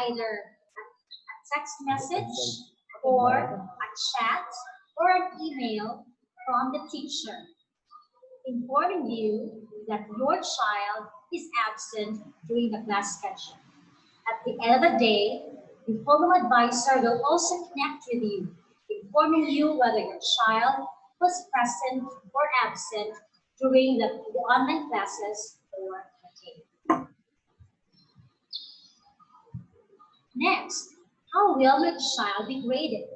either a text message or a chat or an email from the teacher informing you that your child is absent during the class session. At the end of the day, the formal advisor will also connect with you, informing you whether your child was present or absent during the online classes or the day. Next, how will your child be graded?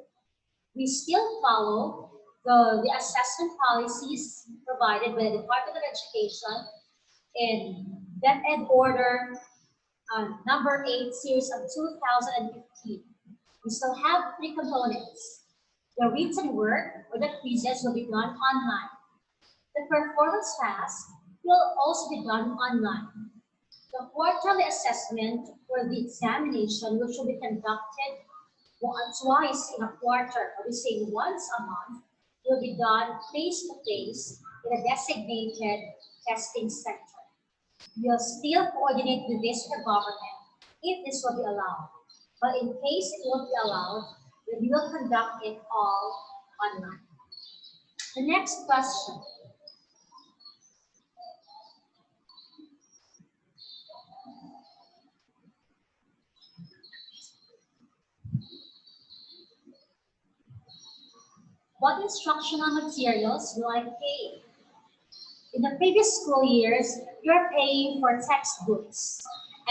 We still follow the assessment policies provided by the Department of Education in That Ed Order number 8 series of 2015. We still have 3 components. The written work or the quizzes will be done online. The performance task will also be done online. The quarterly assessment or the examination, which will be conducted twice in a quarter, or we say once a month, will be done face-to-face in a designated testing center. We'll still coordinate with this with the government if this will be allowed. But in case it won't be allowed, then we will conduct it all online. The next question. What instructional materials will I pay? In the previous school years, you're paying for textbooks,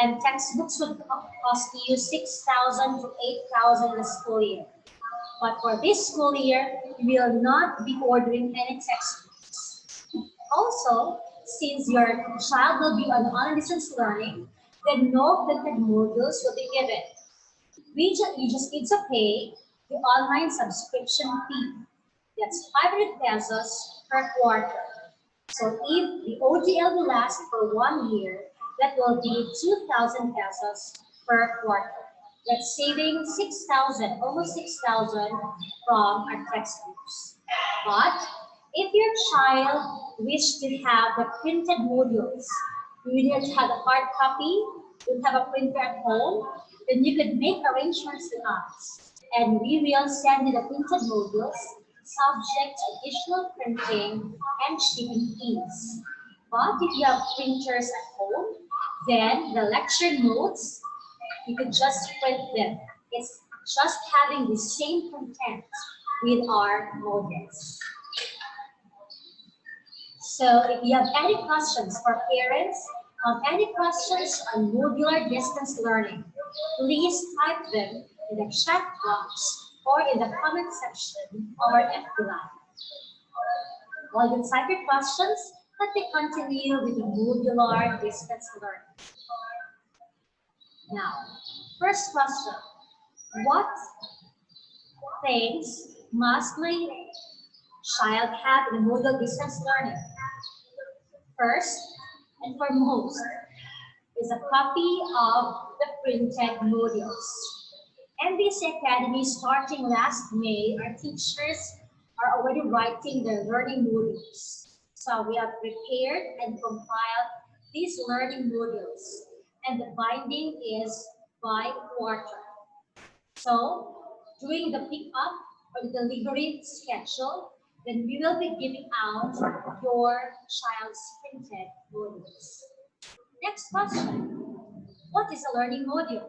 and textbooks would cost you 6,000 to 8,000 in a school year. But for this school year, you will not be ordering any textbooks. Also, since your child will be on online distance learning, then no printed modules will be given. You just need to pay the online subscription fee. That's 500 pesos per quarter. So if the OGL will last for 1 year, that will be 2,000 pesos per quarter. That's saving 6,000, almost 6,000 from our textbooks. But if your child wishes to have the printed modules, you don't have a hard copy, you have a printer at home, then you could make arrangements with us. And we will send you the printed modules subject to additional printing and shipping fees. But if you have printers at home, then the lecture notes, you could just print them. It's just having the same content with our modules. So if you have any questions for parents, any questions on modular distance learning, please type them in the chat box or in the comment section of our FB Live. While you type your questions, let me continue with the modular distance learning. Now, first question. What things must my child have in modular distance learning? First and foremost is a copy of the printed modules. MVC Academy, starting last May, our teachers are already writing their learning modules. So we have prepared and compiled these learning modules, and the binding is by quarter. So during the pickup or the delivery schedule, then we will be giving out your child's printed modules. Next question. What is a learning module?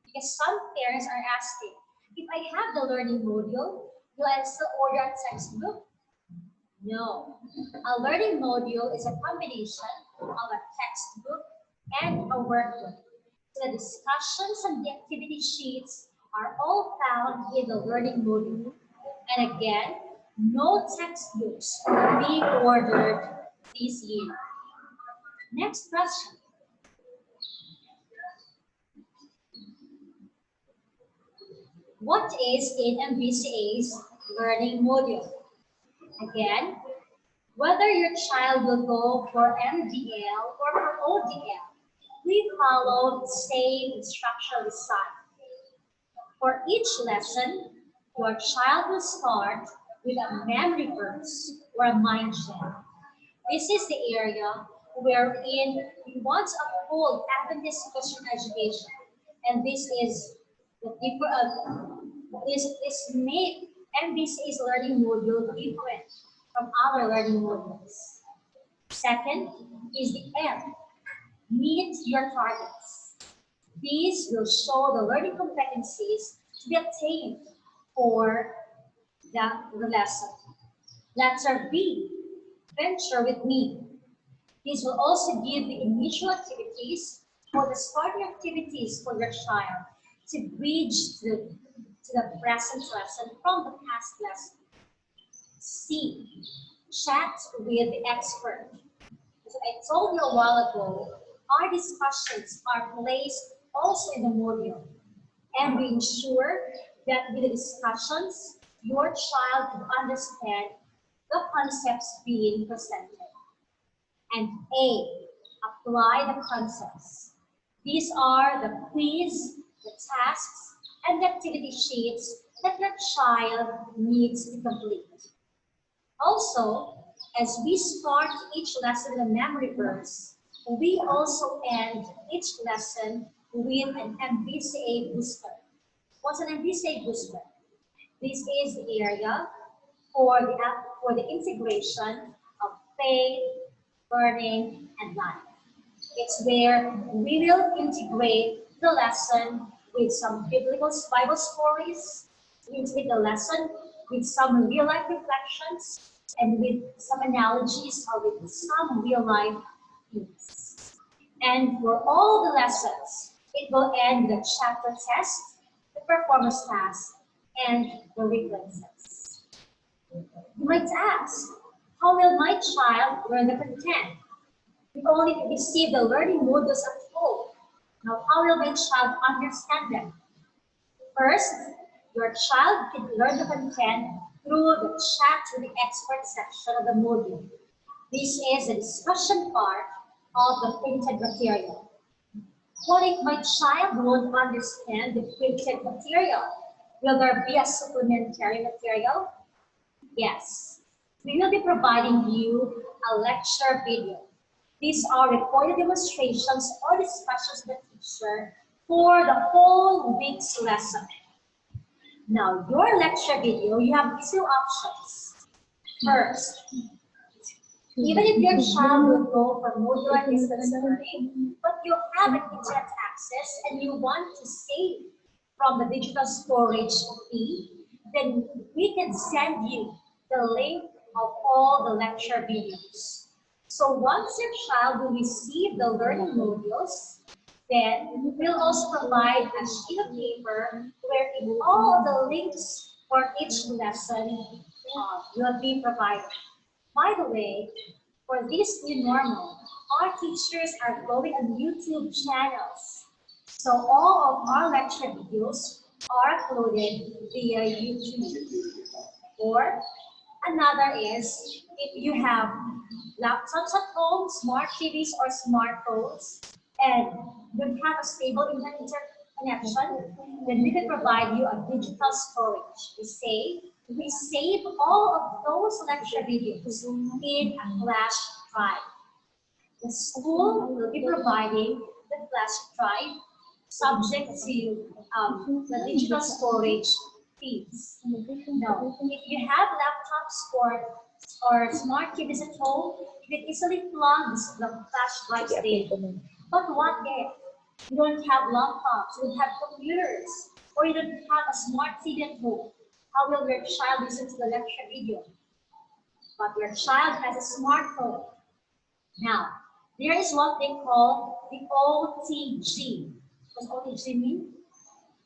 Because some parents are asking, if I have the learning module, will I still order a textbook? No. A learning module is a combination of a textbook and a workbook. So the discussions and the activity sheets are all found in the learning module. And again, no textbooks are being ordered this year. Next question. What is in MVCA'S learning module? Again, whether your child will go for MDL or for ODL, we follow the same instructional design. For each lesson, your child will start with a memory verse or a mind gem. This is the area wherein we want to uphold Adventist Christian education. And this is the this made MVCA'S learning module different from other learning modules. Second is the M, meet your targets. These will show the learning competencies to be obtained for the lesson. Letter B, venture with me. These will also give the initial activities or the starting activities for your child to bridge to the present lesson from the past lesson. C, chat with the expert. As I told you a while ago, our discussions are placed also in the module, and we ensure that with the discussions, your child will understand the concepts being presented. And A, apply the concepts. These are the quiz, the tasks, and the activity sheets that your child needs to complete. Also, as we start each lesson with a memory verse, we also end each lesson with an MVCA booster. What's an MVCA booster? This is the area for the integration of faith, learning, and life. It's where we will integrate the lesson with some biblical Bible stories, we integrate the lesson with some real-life reflections, and with some analogies or with some real-life themes. And for all the lessons, it will end the chapter test, the performance task, and the references. You might ask, how will my child learn the content? We only receive the learning modules at home. Now, how will my child understand them? First, your child can learn the content through the chat with the expert section of the module. This is the discussion part of the printed material. What if my child won't understand the printed material? Will there be a supplementary material? Yes. We will be providing you a lecture video. These are recorded demonstrations or discussions with the teacher for the whole week's lesson. Now, your lecture video, you have two options. First, even if your child will go for modular distance learning, but you have an internet access and you want to save from the digital storage fee, then we can send you the link of all the lecture videos. So once your child will receive the learning modules, then we'll also provide a sheet of paper where all the links for each lesson will be provided. By the way, for this new normal, our teachers are going on YouTube channels. So all of our lecture videos are uploaded via YouTube. Or another is, if you have laptops at home, smart TVs or smartphones, and don't have a stable internet connection, then we can provide you a digital storage. We save all of those lecture videos in a flash drive. The school will be providing the flash drive subject to the digital storage fees. No, if you have laptops or smart TVs at home, you can easily plug the flash drives in. But what if you don't have laptops, you don't have computers, or you don't have a smart TV at home? How will your child listen to the lecture video? But your child has a smartphone. Now, there is what they call the OTG. What does OTG mean?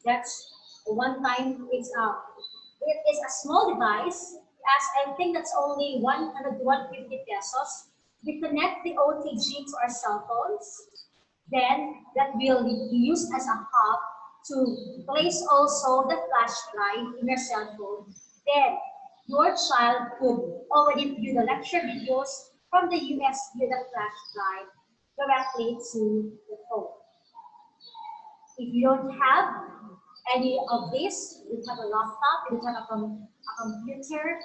That's one time, it is a small device, as I think that's only 100 to 150 pesos. We connect the OTG to our cell phones, then that will be used as a hub to place also the flash drive in your cell phone. Then your child could already view the lecture videos from the USB, the flash drive, directly to the phone. If you don't have any of this, you have a laptop, you have a computer,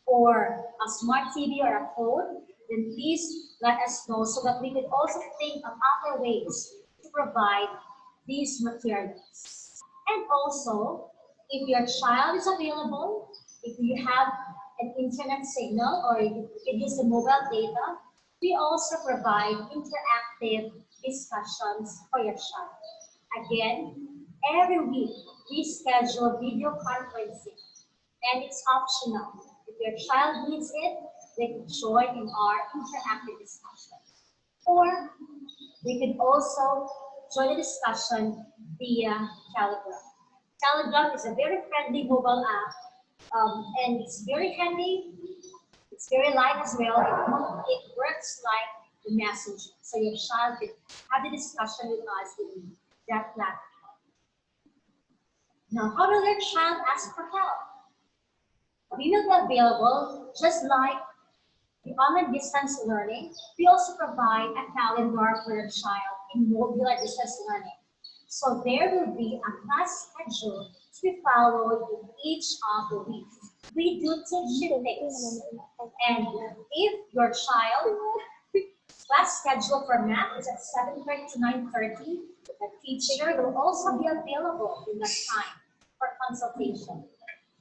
or a smart TV or a phone, then please let us know so that we can also think of other ways to provide these materials. And also, if your child is available, if you have an internet signal or if you can use the mobile data, we also provide interactive discussions for your child. Again, every week we schedule video conferencing and it's optional. If your child needs it, they can join in our interactive discussion. Or they can also join the discussion via Telegram. Telegram is a very friendly mobile app and it's very handy. It's very light as well. It works like the messenger. So your child can have the discussion with us in that platform. Now, how will your child ask for help? We will be available just like the online distance learning. We also provide a calendar for your child in modular distance learning. So there will be a class schedule to be followed in each of the weeks. We do teach things. And if your child class schedule for math is at 7:30 to 9:30, the teacher will also be available in that time for consultation.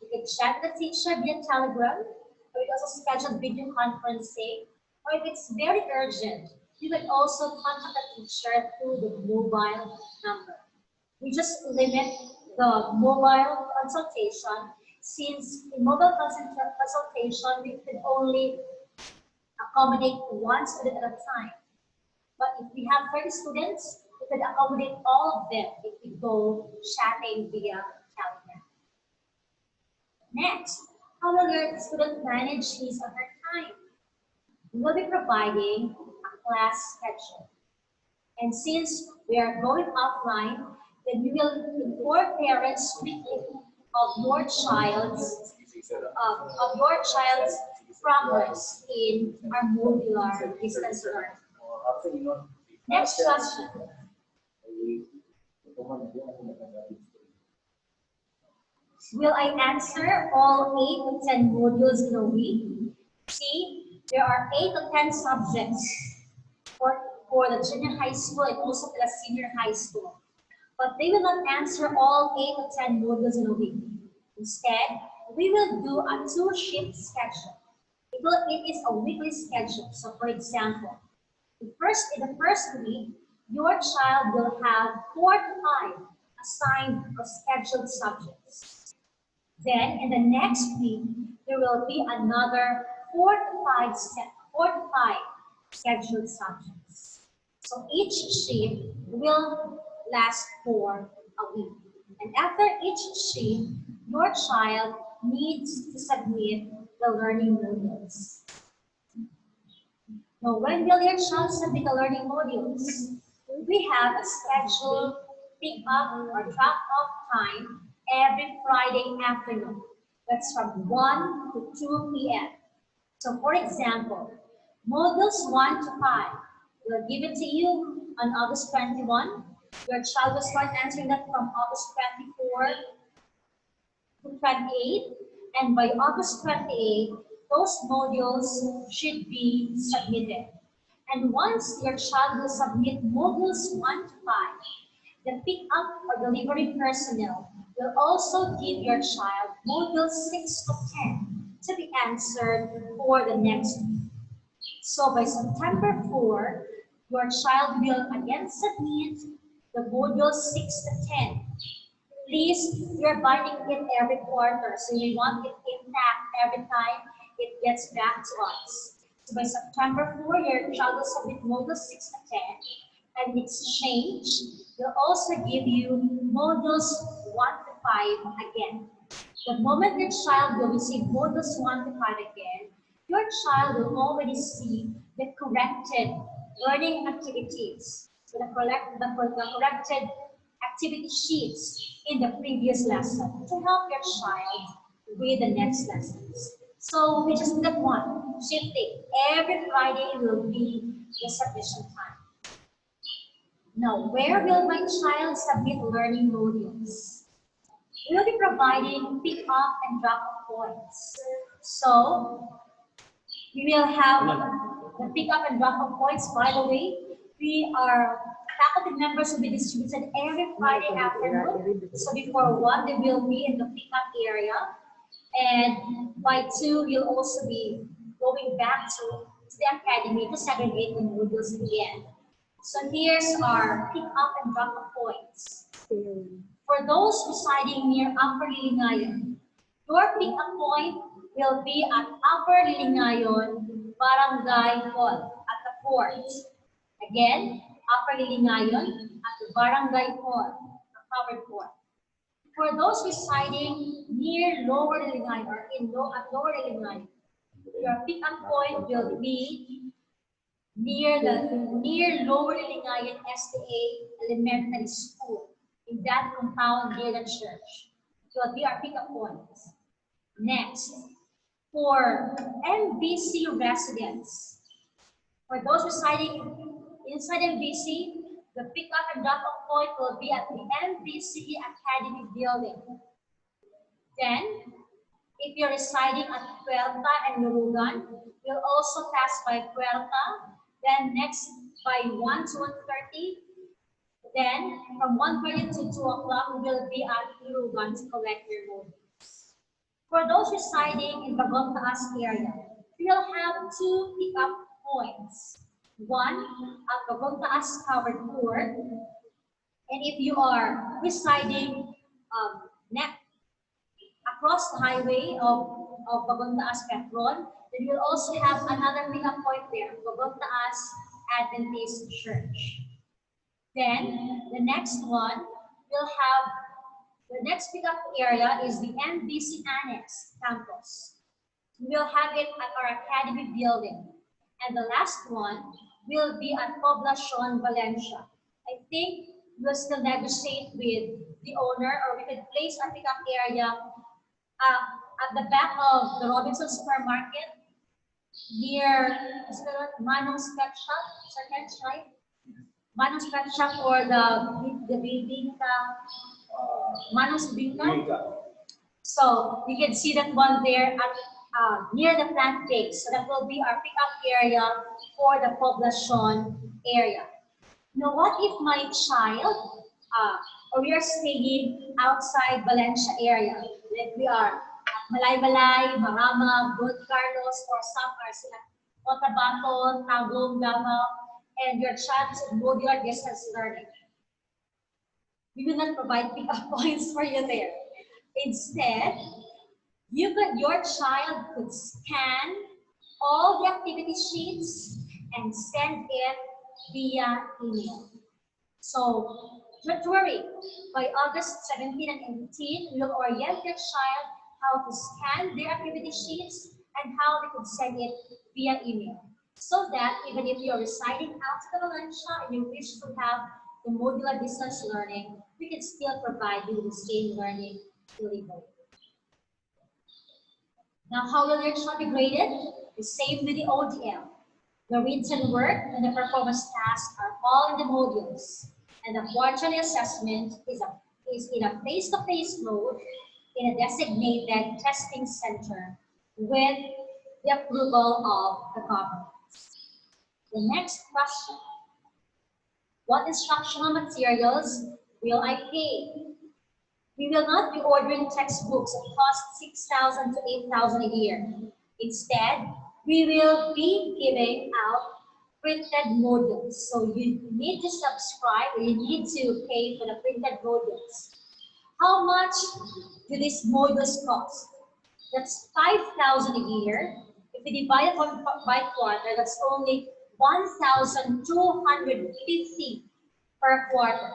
You can chat the teacher via Telegram, or you also schedule video conferencing, or if it's very urgent, you can also contact the teacher through the mobile number. We just limit the mobile consultation since in mobile consultation we can only accommodate one student at a time. But if we have 30 students, we can accommodate all of them if we go chatting via Telegram. Next, how will your student manage his or her time? We will be providing a class schedule. And since we are going offline, then we will inform parents weekly of your child's progress in our modular distance learning. Next question. Will I answer all 8 to 10 modules in a week? See, there are 8 to 10 subjects for the junior high school and also for the senior high school. But they will not answer all 8 to 10 modules in a week. Instead, we will do a 2-shift schedule. It is a weekly schedule. So for example, in the first week, your child will have 4 to 5 assigned or scheduled subjects. Then in the next week, there will be another 4 to 5 scheduled subjects. So each shift will last for a week. And after each shift, your child needs to submit the learning modules. Now, when will your child submit the learning modules? We have a scheduled pick-up or drop-off time every Friday afternoon. That's from 1 to 2 p.m. So for example, modules 1 to 5, we'll give it to you on August 21. Your child will start answering that from August 24 to 28. And by August 28, those modules should be submitted. And once your child will submit modules 1 to 5, the pick-up or delivery personnel will also give your child modules 6 to 10 to be answered for the next week. So by September 4, your child will again submit the modules 6 to 10. Please, you're binding it every quarter, so you want it intact every time it gets back to us. So by September 4, your child will submit modules 6 to 10, and it's changed. We'll also give you modules 1 to 5 again. The moment your child will receive modules 1 to 5 again, your child will already see the corrected learning activities, so the corrected activity sheets in the previous lesson to help your child with the next lessons. So we just did one, shifting. Every Friday will be the submission time. Now, where will my child submit learning modules? We will be providing pick-up and drop-off points. So we will have the pick-up and drop-off points. By the way, we are Faculty members will be distributed every Friday afternoon. So before 1, they will be in the pickup area. And by 2, you'll also be going back to the academy to segregate the modules again. So here's our pick-up and drop-off points. For those residing near Upper Lilingayon, your pick-up point will be at Upper Lilingayon Barangay Hall at the port. Again, Upper Lilingayon at the Barangay Hall, the covered port. For those residing near Lower Lilingayon or at Lower Lilingayon, your pick-up point will be near Lower Lilingayon SDA Elementary School, in that compound near the church. So will be our pick-up points. Next, for MVC residents, for those residing inside MVC, the pick-up and drop-off point will be at the MVC Academy building. Then, if you're residing at Puerta and Nurugan, you'll also pass by Puerta, then next by 1 to 1:30. Then, from 1:30 to 2 o'clock, we will be at Nurugan to collect your modules. For those residing in Bagontaas area, we'll have 2 pick-up points. One at Bagontaas covered port, and if you are residing across the highway of Bagontaas Petron, then you'll also have another pick-up point there, Bagontaas Adventist Church. Then the next one will have the next pick-up area is the MVC Annex campus. We'll have it at our academy building. And the last one will be at Poblacion, Valencia. I think we'll still negotiate with the owner, or we could place our pickup area at the back of the Robinson Supermarket near Manong's Pet Shop. Is that right? Manong's Pet Shop or the Bibingka, Manong's Bibingka. So you can see that one there at near the plant base. So that will be our pickup area for the Poblacion area. Now, what if my child, or we are staying outside Valencia area, like we are at Malaybalay, Marama, Don Carlos, or some are sila Cotabato, Tagum, Davao, and your child is in modular distance learning. We will not provide pickup points for you there. Instead, your child could scan all the activity sheets and send it via email. So don't worry, by August 17 and 18, we will orient your child how to scan their activity sheets and how they could send it via email. So that even if you're residing outside of Valencia and you wish to have the modular distance learning, we can still provide you the same learning delivery. Now, how will your child be graded? The same with the ODL. The written work and the performance tasks are all in the modules, and the quarterly assessment is in a face-to-face mode in a designated testing center with the approval of the government. The next question: what instructional materials will I pay? We will not be ordering textbooks that cost 6,000 to 8,000 a year. Instead, we will be giving out printed modules. So you need to subscribe, or you need to pay for the printed modules. How much do these modules cost? That's 5,000 a year. If we divide it by quarter, that's only 1,250 per quarter.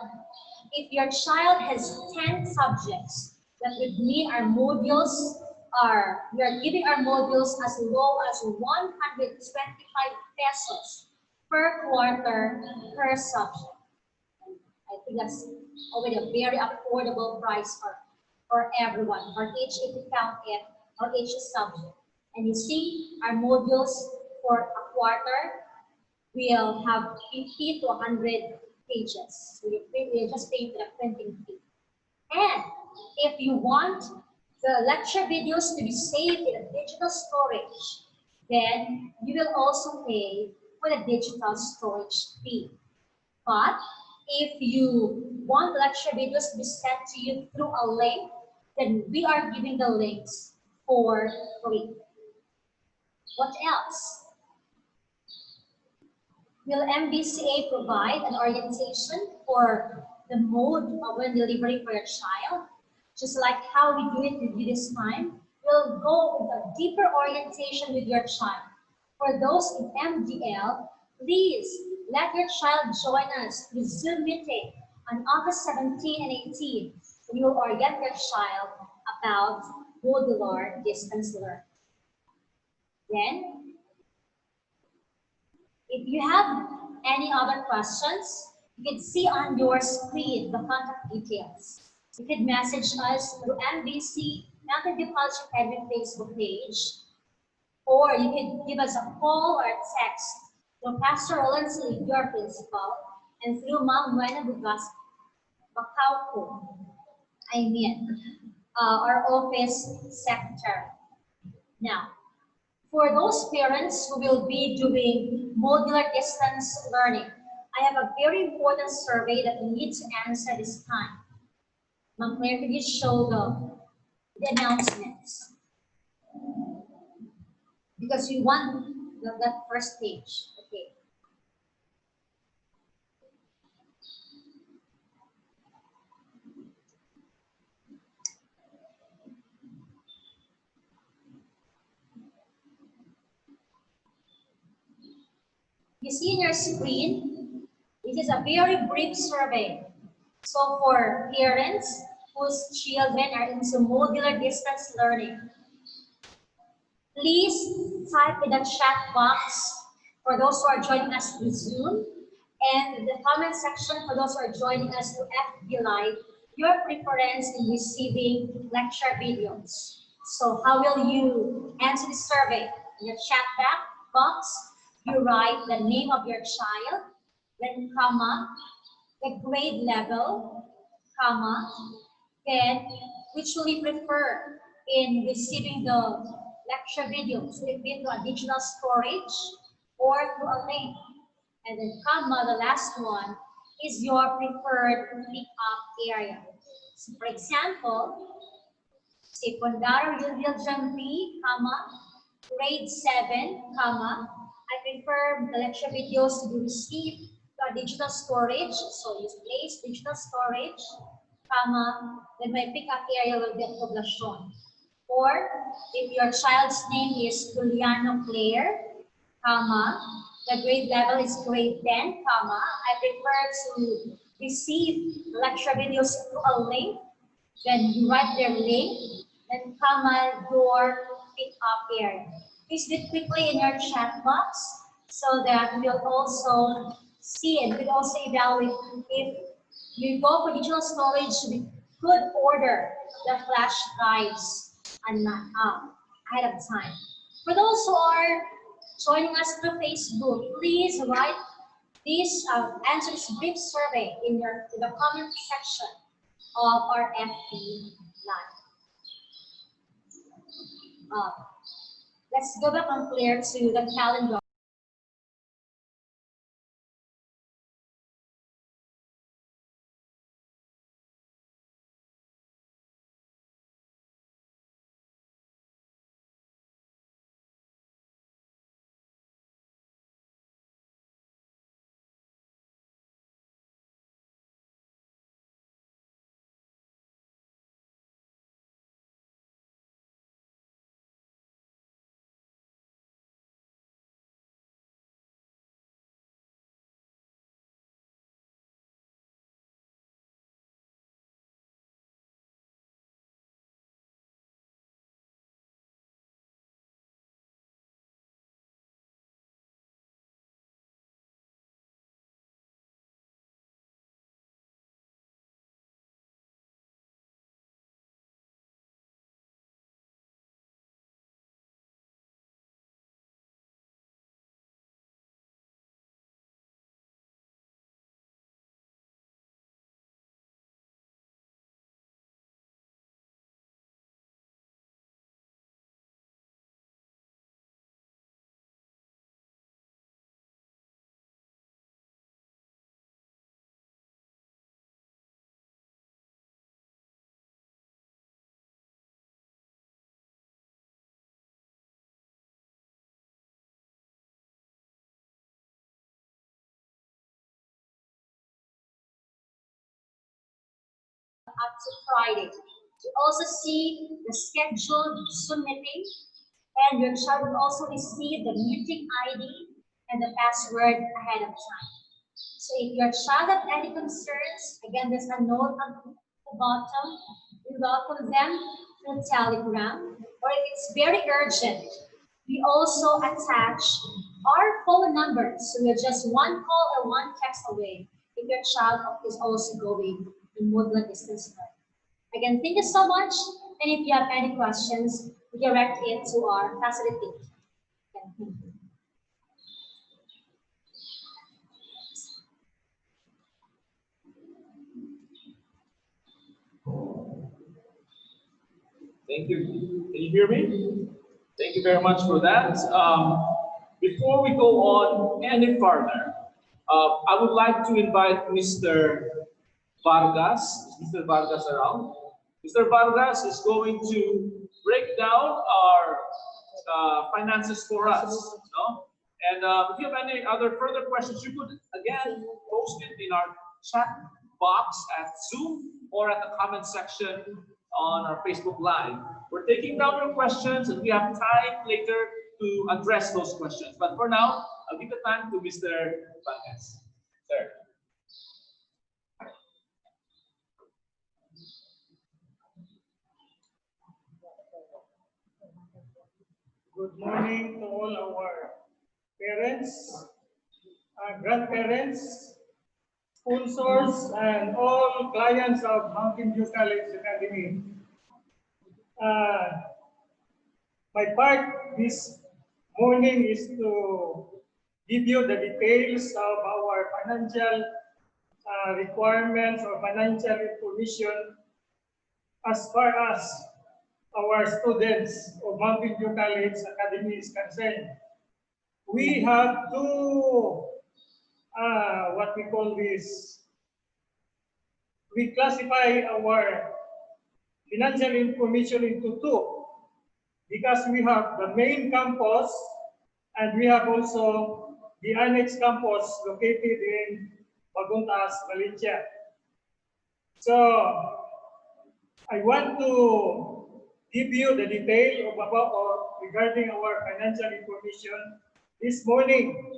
If your child has 10 subjects, that would mean our modules we are giving our modules as low as 125 pesos per quarter per subject. I think that's already a very affordable price for everyone, for each, if you count it, or each subject. And you see, our modules for a quarter will have 50 to 100 pages. So you're just paying for the printing fee. And if you want the lecture videos to be saved in a digital storage, then you will also pay for the digital storage fee. But If you want the lecture videos to be sent to you through a link, then we are giving the links for free. What else? Will MVCA provide an orientation for the mode of when delivery for your child? Just like how we do it with you this time, we'll go with a deeper orientation with your child. For those in MDL, please let your child join us with Zoom meeting on August 17 and 18. We will orient your child about modular distance learning. Then, if you have any other questions, you can see on your screen the contact details. You can message us through MVC, Mountain College Academy Facebook page, or you can give us a call or a text to Pastor Roland Silly, your principal, and through Ma'am Buena Bugas Bacauco, our office secretary. Now, for those parents who will be doing modular distance learning, I have a very important survey that we need to answer this time. Ma'am Claire, could you show the announcements? Because we want that first page. Okay. You see in your screen, this is a very brief survey. So for parents whose children are into modular distance learning, please type in the chat box for those who are joining us through Zoom, and the comment section for those who are joining us through FB Live, your preference in receiving lecture videos. So how will you answer the survey? In the chat box, you write the name of your child, then comma, the grade level, comma, then which will you prefer in receiving the lecture videos? Will it be through a digital storage or through a link? And then comma, the last one, is your preferred pick-up area. So for example, secondary Division B, comma, grade 7, comma, I prefer the lecture videos to be received to a digital storage. So you place digital storage, comma, then my pickup area will be at Poblacion. Or if your child's name is Juliano Claire, comma, the grade level is grade 10, comma, I prefer to receive lecture videos through a link. Then you write their link, then comma, your pickup area. Please do it quickly in your chat box so that we'll also see it. We'll also evaluate if you go for digital storage, we could order the flash drives and not ahead of time. For those who are joining us through Facebook, please write this answer this brief survey in the comment section of our FB Live. Let's go back and clear to the calendar. up to Friday. You also see the scheduled Zoom meeting, and your child will also receive the meeting ID and the password ahead of time. So if your child has any concerns, again, there's a note at the bottom. We welcome them through Telegram, or if it's very urgent, we also attach our phone number. So you're just one call or one text away if your child is also going in modular distance learning. Again, thank you so much. And if you have any questions, direct it to our facilitator. Again, thank you. Thank you. Can you hear me? Thank you very much for that. Before we go on any further, I would like to invite Mr. Vargas. Is Mr. Vargas around? Mr. Vargas is going to break down our finances for us. No? And if you have any other further questions, you could again post it in our chat box at Zoom or at the comment section on our Facebook Live. We're taking down your questions and we have time later to address those questions. But for now, I'll give the time to Mr. Vargas. Sir. Good morning to all our parents, grandparents, sponsors, and all clients of Mountain View College Academy. My part this morning is to give you the details of our financial requirements or financial information as far as our students of Mountain View College Academy is concerned. We have two, what we call this, we classify our financial information into two because we have the main campus and we have also the annex campus located in Baguntas, Valencia. So I want to give you the detail regarding our financial information this morning.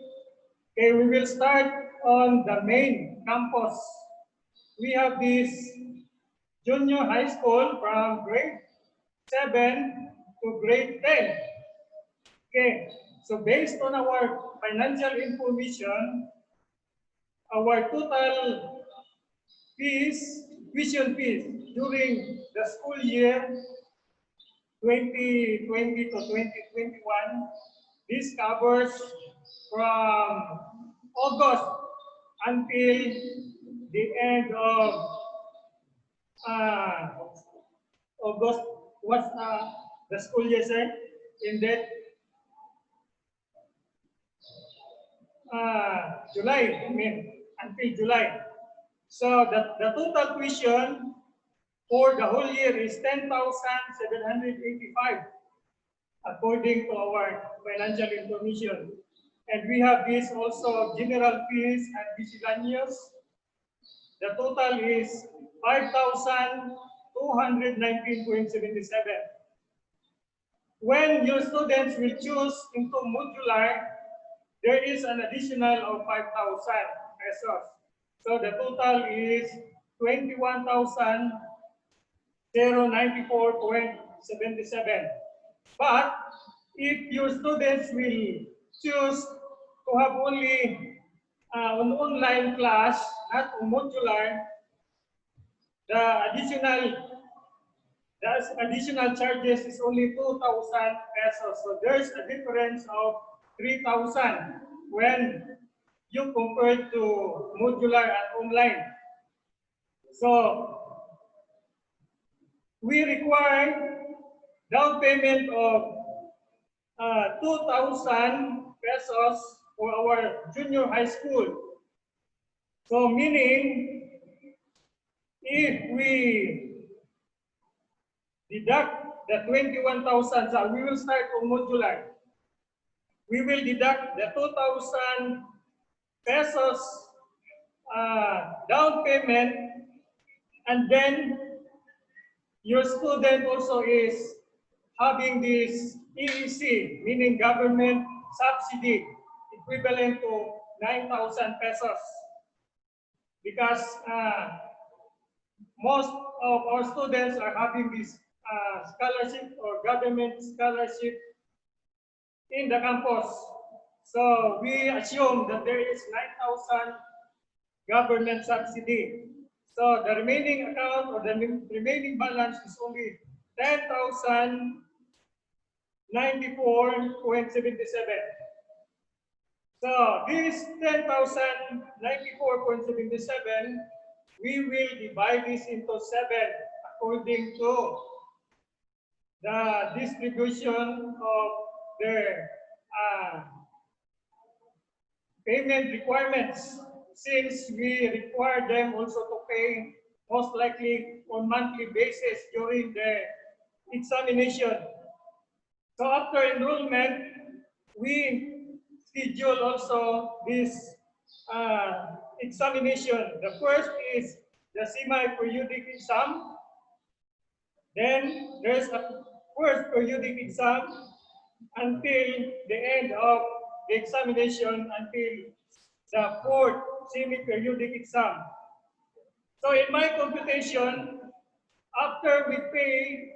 Okay, we will start on the main campus. We have this junior high school from grade 7 to grade 10. Okay, so based on our financial information, our total fees, tuition fees during the school year 2020 to 2021, this covers from August until the end of August. What's the school year say? Ended July, until July. So the total tuition for the whole year is 10,785 according to our financial information. And we have this also general fees and miscellaneous. The total is 5,219.77. When your students will choose into modular, there is an additional of 5,000 pesos. So the total is 21,094.77. But if your students will choose to have only an online class, not modular, the additional charges is only 2,000 pesos. So there's a difference of 3,000 when you compare to modular and online. So we require down payment of 2,000 pesos for our junior high school. So meaning, if we deduct the 21,000, so we will start from modular. We will deduct the 2,000 pesos down payment, and then your student also is having this EEC, meaning government subsidy, equivalent to 9,000 pesos. Because most of our students are having this scholarship or government scholarship in the campus. So we assume that there is 9,000 government subsidy. So the remaining account or the remaining balance is only 10,094.77. So this 10,094.77, we will divide this into 7 according to the distribution of their payment requirements, since we require them also to pay most likely on monthly basis during the examination. So after enrollment, we schedule also this examination. The first is the semi-periodic exam. Then there's a first periodic exam until the end of the examination, until the fourth semi-periodic exam. So in my computation, after we paid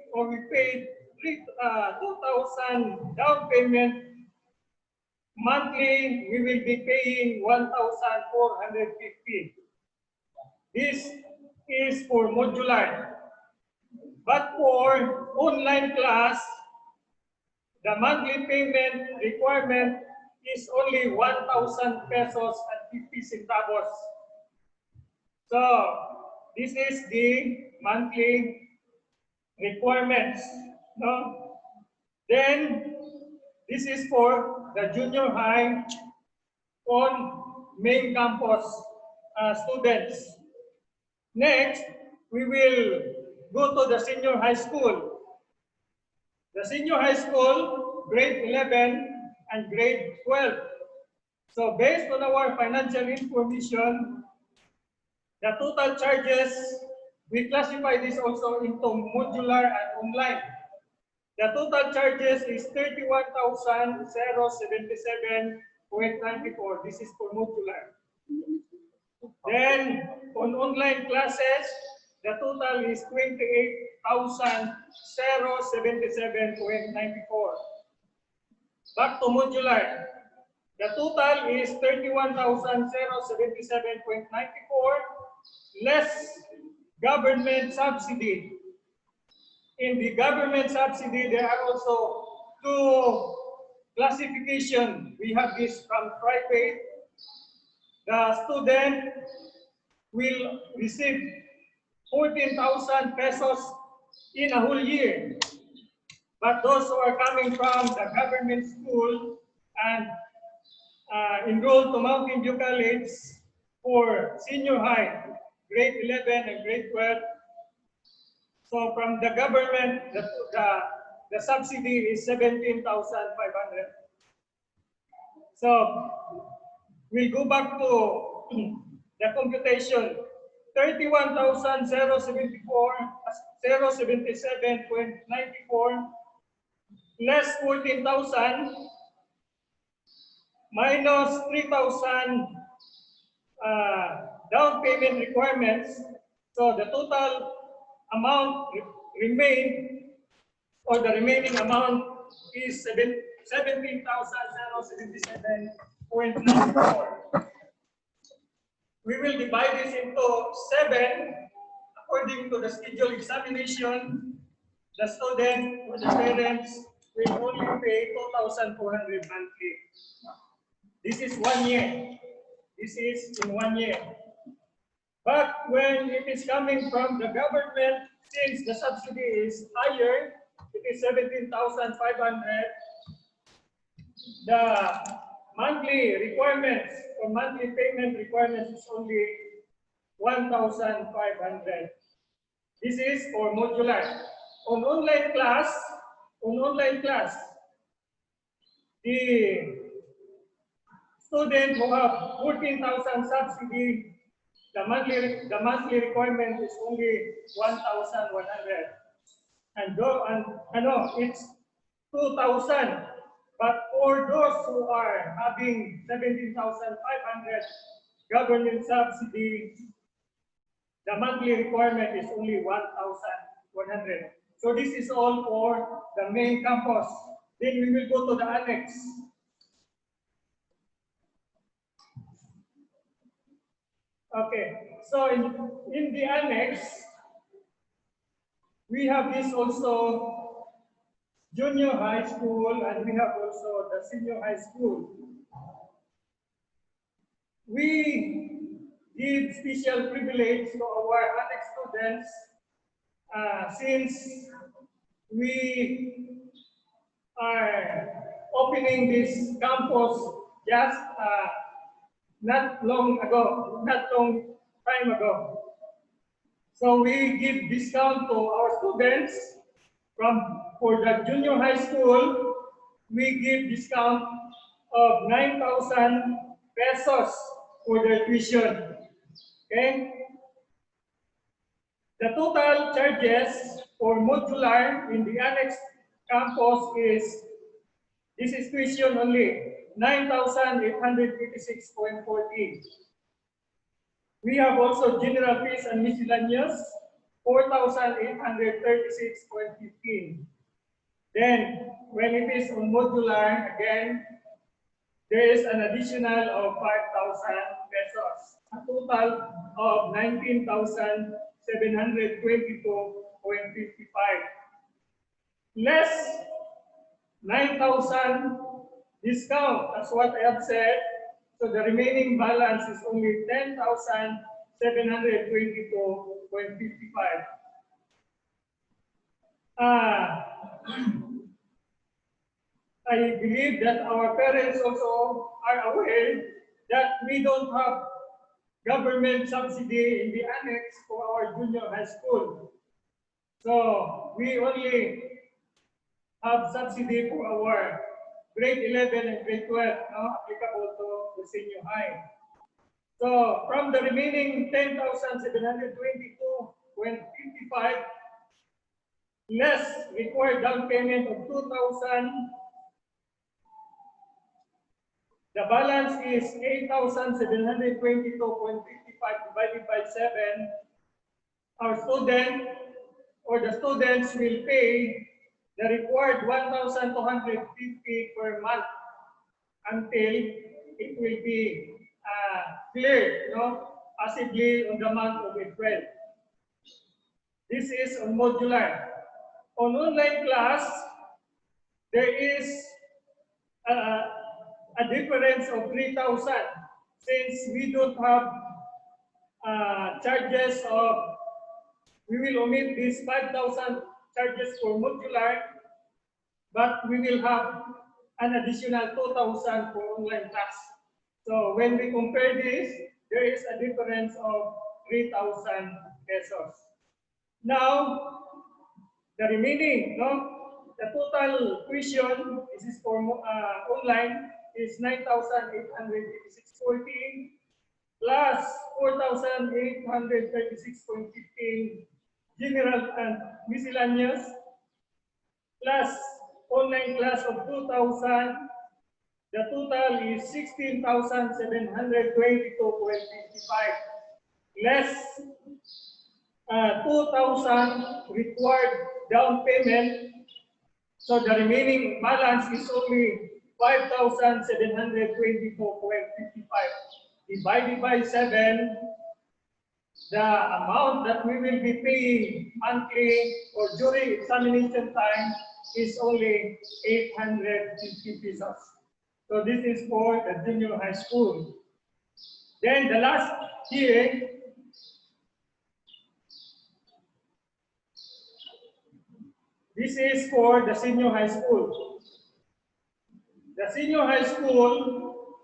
2,000 down payment, monthly we will be paying 1,450. This is for modular. But for online class, the monthly payment requirement is only 1,000 pesos and 50 centavos. So this is the monthly requirements. No? Then this is for the junior high on main campus students. Next, we will go to the senior high school. The senior high school, grade 11 and grade 12. So based on our financial information, the total charges, we classify this also into modular and online. The total charges is 31,077.94. This is for modular. Then on online classes, the total is 28,077.94. Back to modular. The total is 31,077.94 less government subsidy. In the government subsidy, there are also two classifications. We have this from private. The student will receive 14,000 pesos in a whole year. But those who are coming from the government school and enrolled to Mountain View College for senior high, grade 11 and grade 12. So from the government, the subsidy is 17,500. So we go back to the computation. 31,077.94 less 14,000 minus 3,000 down payment requirements. So the total amount remain, or the remaining amount is 17,077.94. We will divide this into 7 according to the scheduled examination. The student or the parents will only pay 2,400 monthly. This is 1 year. This is in 1 year. But when it is coming from the government, since the subsidy is higher, it is 17,500. The monthly requirements or monthly payment requirements is only 1,500. This is for modular. On online class, the student who have 14,000 subsidy, the monthly requirement is only 1,100. It's 2,000. But for those who are having 17,500 government subsidy, the monthly requirement is only 1,100. So this is all for the main campus. Then we will go to the annex. Okay, so in the annex, we have this also junior high school, and we have also the senior high school. We give special privilege to our annex students since we are opening this campus just not long time ago. So we give discount to our students for the junior high school. We give discount of 9,000 pesos for their tuition. Okay. The total charges for modular in the annex campus this is tuition only, 9,886.40. We have also general fees and miscellaneous, 4,836.15. Then, when it is on modular, again, there is an additional of 5,000 pesos, a total of 19,722.55. Less 9,000 discount, that's what I have said. So the remaining balance is only 10,722.55. I believe that our parents also are aware that we don't have government subsidy in the annex for our junior high school. So we only have subsidy for our grade 11 and grade 12, applicable to the senior high. So from the remaining 10,722.55, less required down payment of 2,000, the balance is 8,722.55 divided by 7. Our student or the students will pay the required 1,250 per month until it will be cleared, possibly on the month of April. This is on modular. On online class, there is a difference of 3,000 since we don't have charges of, we will omit these 5,000 charges for modular, but we will have an additional 2,000 for online class. So when we compare this, there is a difference of 3,000 pesos. Now, the remaining, the total tuition, this is for online, is 9,886.14 plus 4,836.15 general and miscellaneous plus online class of 2,000. The total is 16,722.55 less 2,000 required down payment. So the remaining balance is only 5,724.55 divided by 7. The amount that we will be paying monthly or during examination time is only 850 pesos. So this is for the junior high school. Then the last here, this is for the senior high school. The senior high school,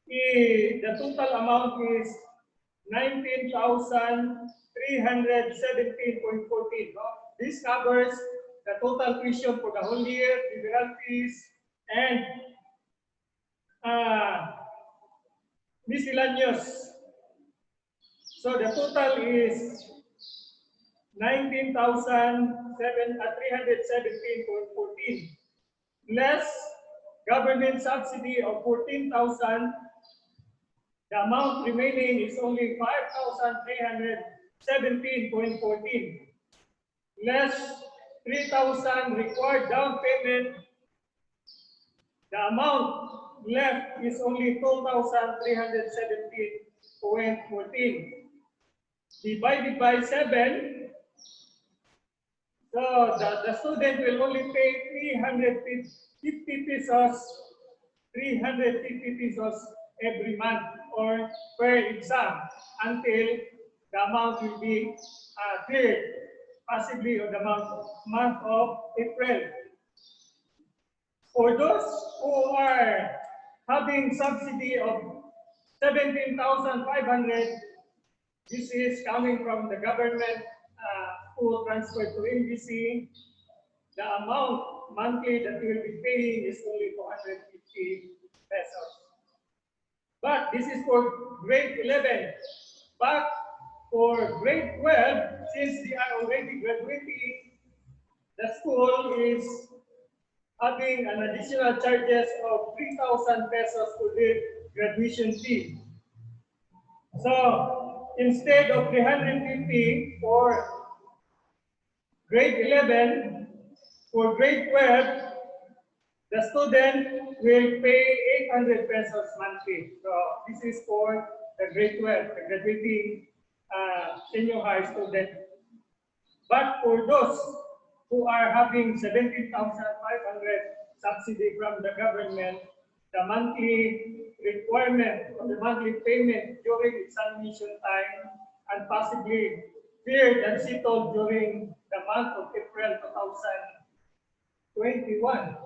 the total amount is 19,317.14. This covers the total tuition for the whole year, liberal fees, and miscellaneous. So the total is 19,317.14 less government subsidy of 14,000. The amount remaining is only 5,317.14 less 3,000 required down payment. The amount left is only 2,317.14 divided by 7. So the student will only pay 350 pesos, 350 pesos every month or per exam until the amount will be cleared, possibly on the month of April. For those who are having subsidy of 17,500, this is coming from the government who transferred to MVC. The amount monthly that you will be paying is only 450 pesos. But this is for grade 11. But for grade 12, since they are already graduating, the school is having an additional charges of 3,000 pesos for the graduation fee. So instead of 350 for grade 11, for grade 12, the student will pay 800 pesos monthly. So this is for the grade 12, the graduating senior high student. But for those who are having 17,500 subsidy from the government, the monthly requirement of the monthly payment during examination time and possibly cleared and settled during the month of April 2021,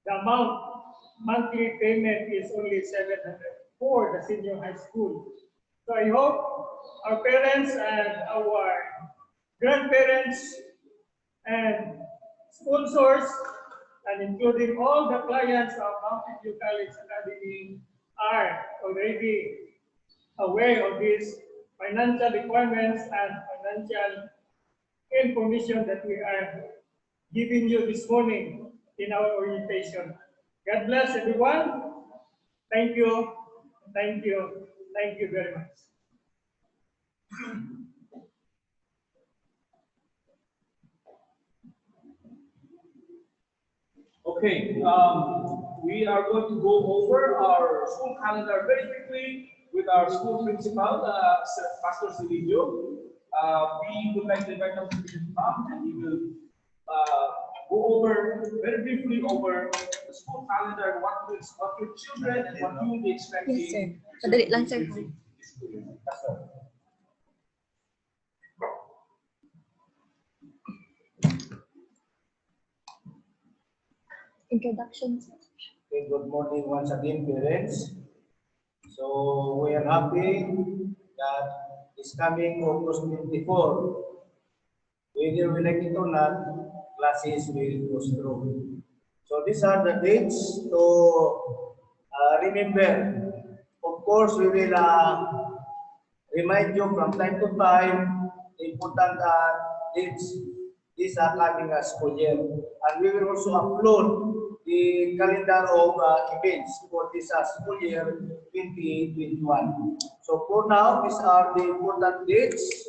the amount monthly payment is only 700 for the senior high school. So I hope our parents and our grandparents and sponsors, and including all the clients of Mountain View College Academy, are already aware of these financial requirements and financial information that we are giving you this morning in our orientation. God bless everyone. Thank you. Thank you. Thank you very much. Okay, we are going to go over our school calendar very quickly with our school principal, Pastor Silvio. We would like to invite him to come and he will go over very briefly over the school calendar, what your children and what you will be expecting. Yes, sir. Madali lang, sir. Introduction. Okay, good morning once again, parents. So we are happy that this coming August 24, whether we like it or not, classes will go through. So these are the dates to remember. Of course, we will remind you from time to time the important dates this coming school year. And we will also upload the calendar of events for this school year 2021. So for now, these are the important dates.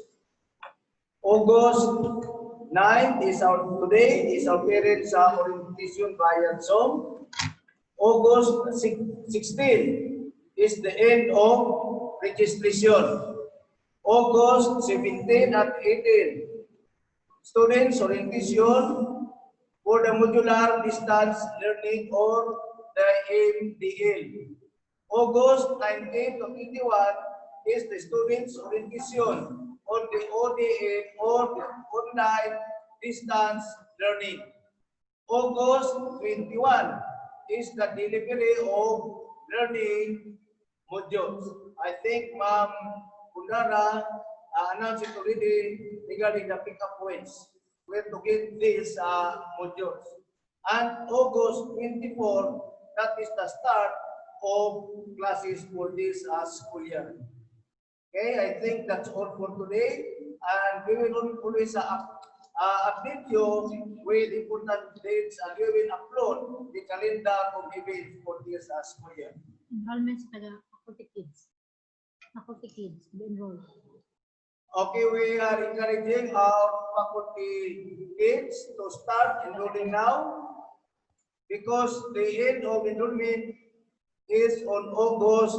August 9 is today is our parents' orientation via Zoom. August 16 is the end of registration. August 17 and 18, students orientation for the modular distance learning or the MDL. August 19 to 21 is the students orientation on the ODN or the online distance learning. August 21 is the delivery of learning modules. I think Ma'am Kundara announced it already regarding the pickup points where to get these modules. And August 24, that is the start of classes for this school year. Okay, I think that's all for today. And we will always update you with important dates, and we will upload the calendar of events for this school year. Enrollments taga faculty kids. Faculty kids, enroll. Okay, we are encouraging our faculty kids to start enrolling now because the end of enrollment is on August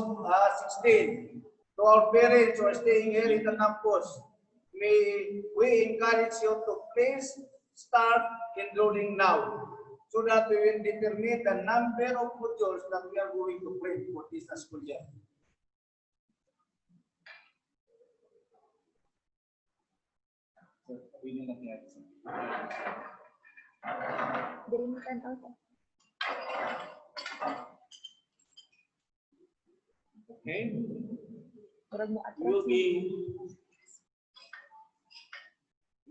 16. To our parents who are staying here in the campus, we encourage you to please start enrolling now so that we will determine the number of modules that we are going to print for this school year. Okay.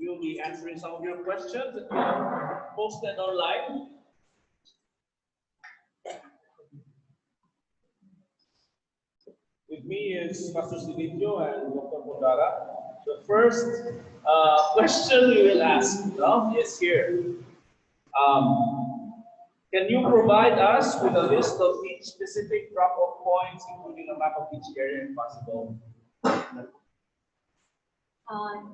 We'll be answering some of your questions that are posted online. With me is Pastor Silvio and Dr. Bondara. The first question we will ask is here. Can you provide us with a list of each specific drop-off points, including a map of each area if possible?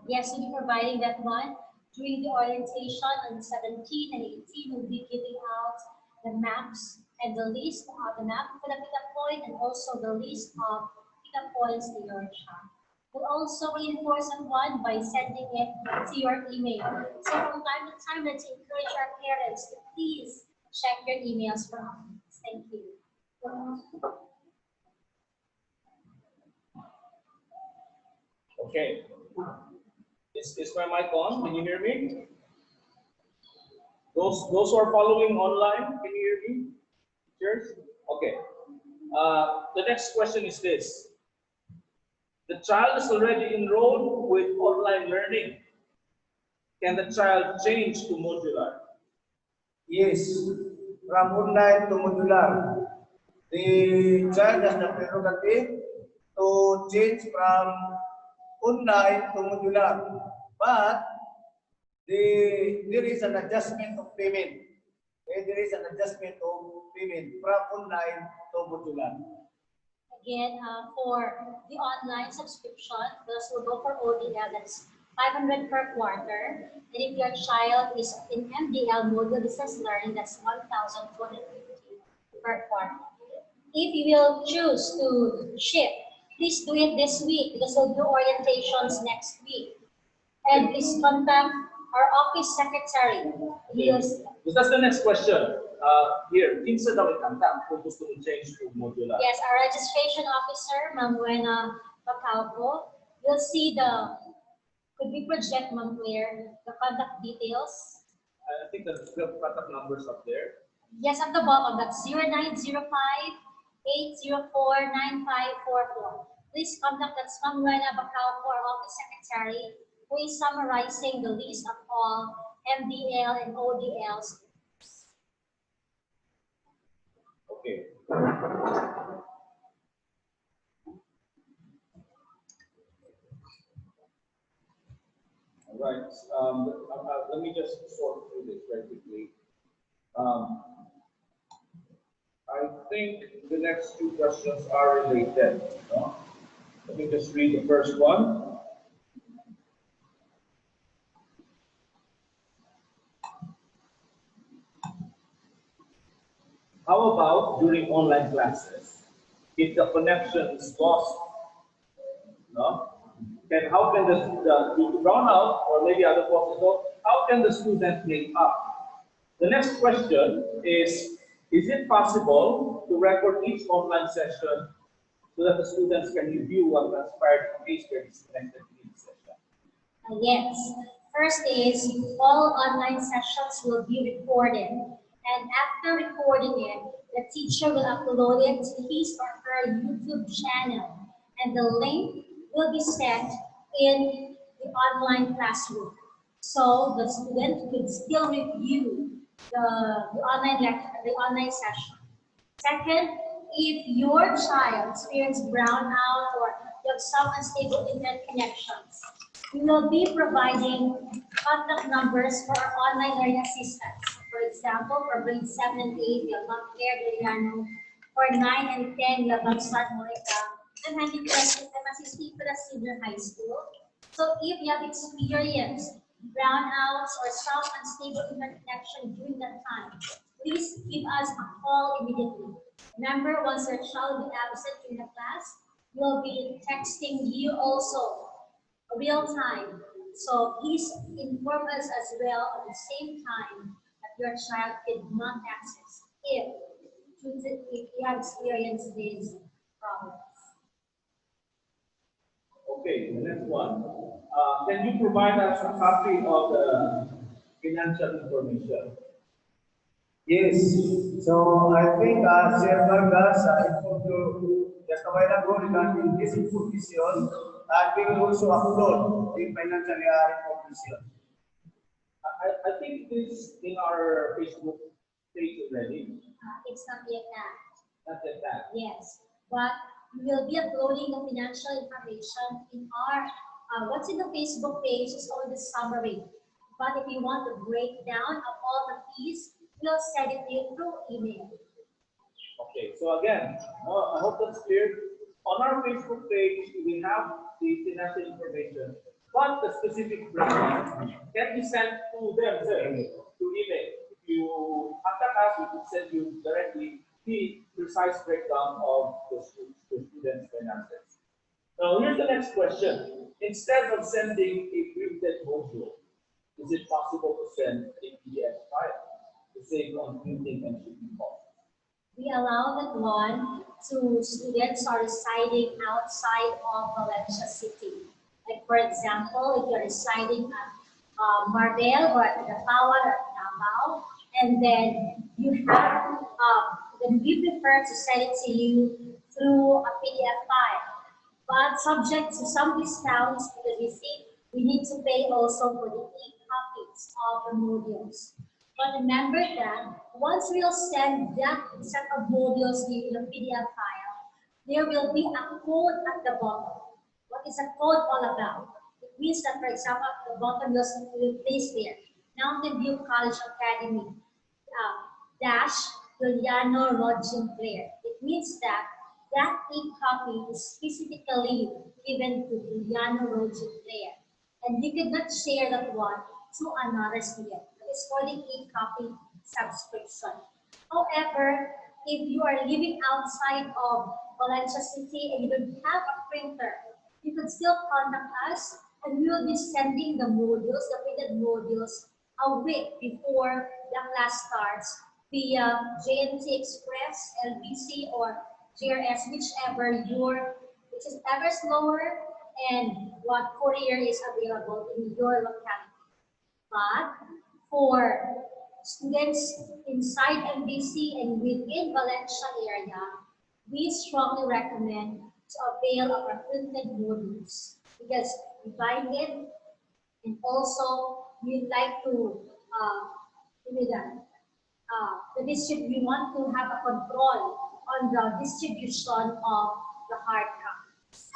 Yes, we'll be providing that one. During the orientation on 17 and 18, we'll be giving out the maps and the list of the map for the pickup point and also the list of pickup points in your shop. We'll also reinforce that one by sending it to your email. So from time to time, let's encourage our parents to please check your emails for us. Thank you. Okay. Is my mic on? Can you hear me? Those who are following online, can you hear me? Cheers. Okay. The next question is this. The child is already enrolled with online learning. Can the child change to modular? Yes, from online to modular. The child has the prerogative to change from online to modular, but there is an adjustment of payment. There is an adjustment of payment from online to modular. Again, for the online subscription, those will go for ODL, that's 500 per quarter. And if your child is in MDL, Modular Distance Learning, that's 1,250 per quarter. If you will choose to shift, please do it this week because we'll do orientations next week. And please contact our office secretary. Yes. That's the next question. Here, kinsa daw i-contact kung gusto mo change to modular? Yes, our registration officer, Ma'am Buena Bacalco, will see could we project, Ma'am Claire, the contact details? I think the contact numbers up there. Yes, at the bottom, that's 0905-804-9544. Please contact us, Ma'am Buena Bacalco, our office secretary, who is summarizing the list of all MDL and ODLs. Okay. All right. Let me just sort through this very quickly. I think the next two questions are related. No? Let me just read the first one. How about during online classes? If the connection is lost, no? And how can due to brownout or maybe other causes, how can the student make up? The next question is it possible to record each online session so that the students can review what transpired in case they're disconnected in each session? Yes. First is all online sessions will be recorded. And after recording it, the teacher will upload it to his or her YouTube channel. And the link will be set in the online classroom. So the student could still review the online lecture, the online session. Second, if your child experienced brownout or you have some unstable internet connections, we will be providing contact numbers for our online learning assistants. For example, for grade 7 and 8, we have Ma'am Claire Doriano. For 9 and 10, we have Ma'am Sart Morica. I'm handling questions. I'm assisting for the senior high school. So if you have experienced brownouts or some unstable internet connection during that time, please give us a call immediately. Remember, once your child will be absent in the class, we'll be texting you also real time. So please inform us as well at the same time that your child did not access if you have experienced these problems. Okay, the next one. Can you provide us a copy of the financial information? Yes. So I think Sir Vargas informed you the available regarding this information, and we will also upload the financial information. I think it is in our Facebook page already. It's not yet that. Not yet that. Yes, but we will be uploading the financial information in our, what's in the Facebook page is only the summary. But if you want the breakdown of all the fees, we'll send it to you through email. Okay, so again, I hope that's clear. On our Facebook page, we have the financial information, but the specific breakdown can be sent to them, sir, to email. If you contact us, we will send you directly the precise breakdown of the students' finances. Now, here's the next question. Instead of sending a printed module, is it possible to send a PDF file to save on printing and shipping costs? We allow that one to students who are residing outside of Valencia City. Like for example, if you're residing at Marbel or at Davao or Davao, and then you have, then we prefer to send it to you through a PDF file, but subject to some discounts because you see, we need to pay also for the e-copies of the modules. But remember that once we'll send that set of modules in the PDF file, there will be a code at the bottom. What is a code all about? It means that, for example, at the bottom you'll place there, Mountain View College Academy, dash Juliano Rodgin Clare. It means that that e-copy is specifically given to Juliano Rodgin Clare. And you could not share that one to another student. It's for the e-copy subscription. However, if you are living outside of Valencia City and you don't have a printer, you can still contact us and we will be sending the modules, the printed modules, a week before the class starts via JNT Express, LBC, or JRS, whichever which is ever slower and what courier is available in your locality. But for students inside MVC and within Valencia area, we strongly recommend to avail of our printed modules because we find it and also we'd like to we want to have a control on the distribution of the hard copies.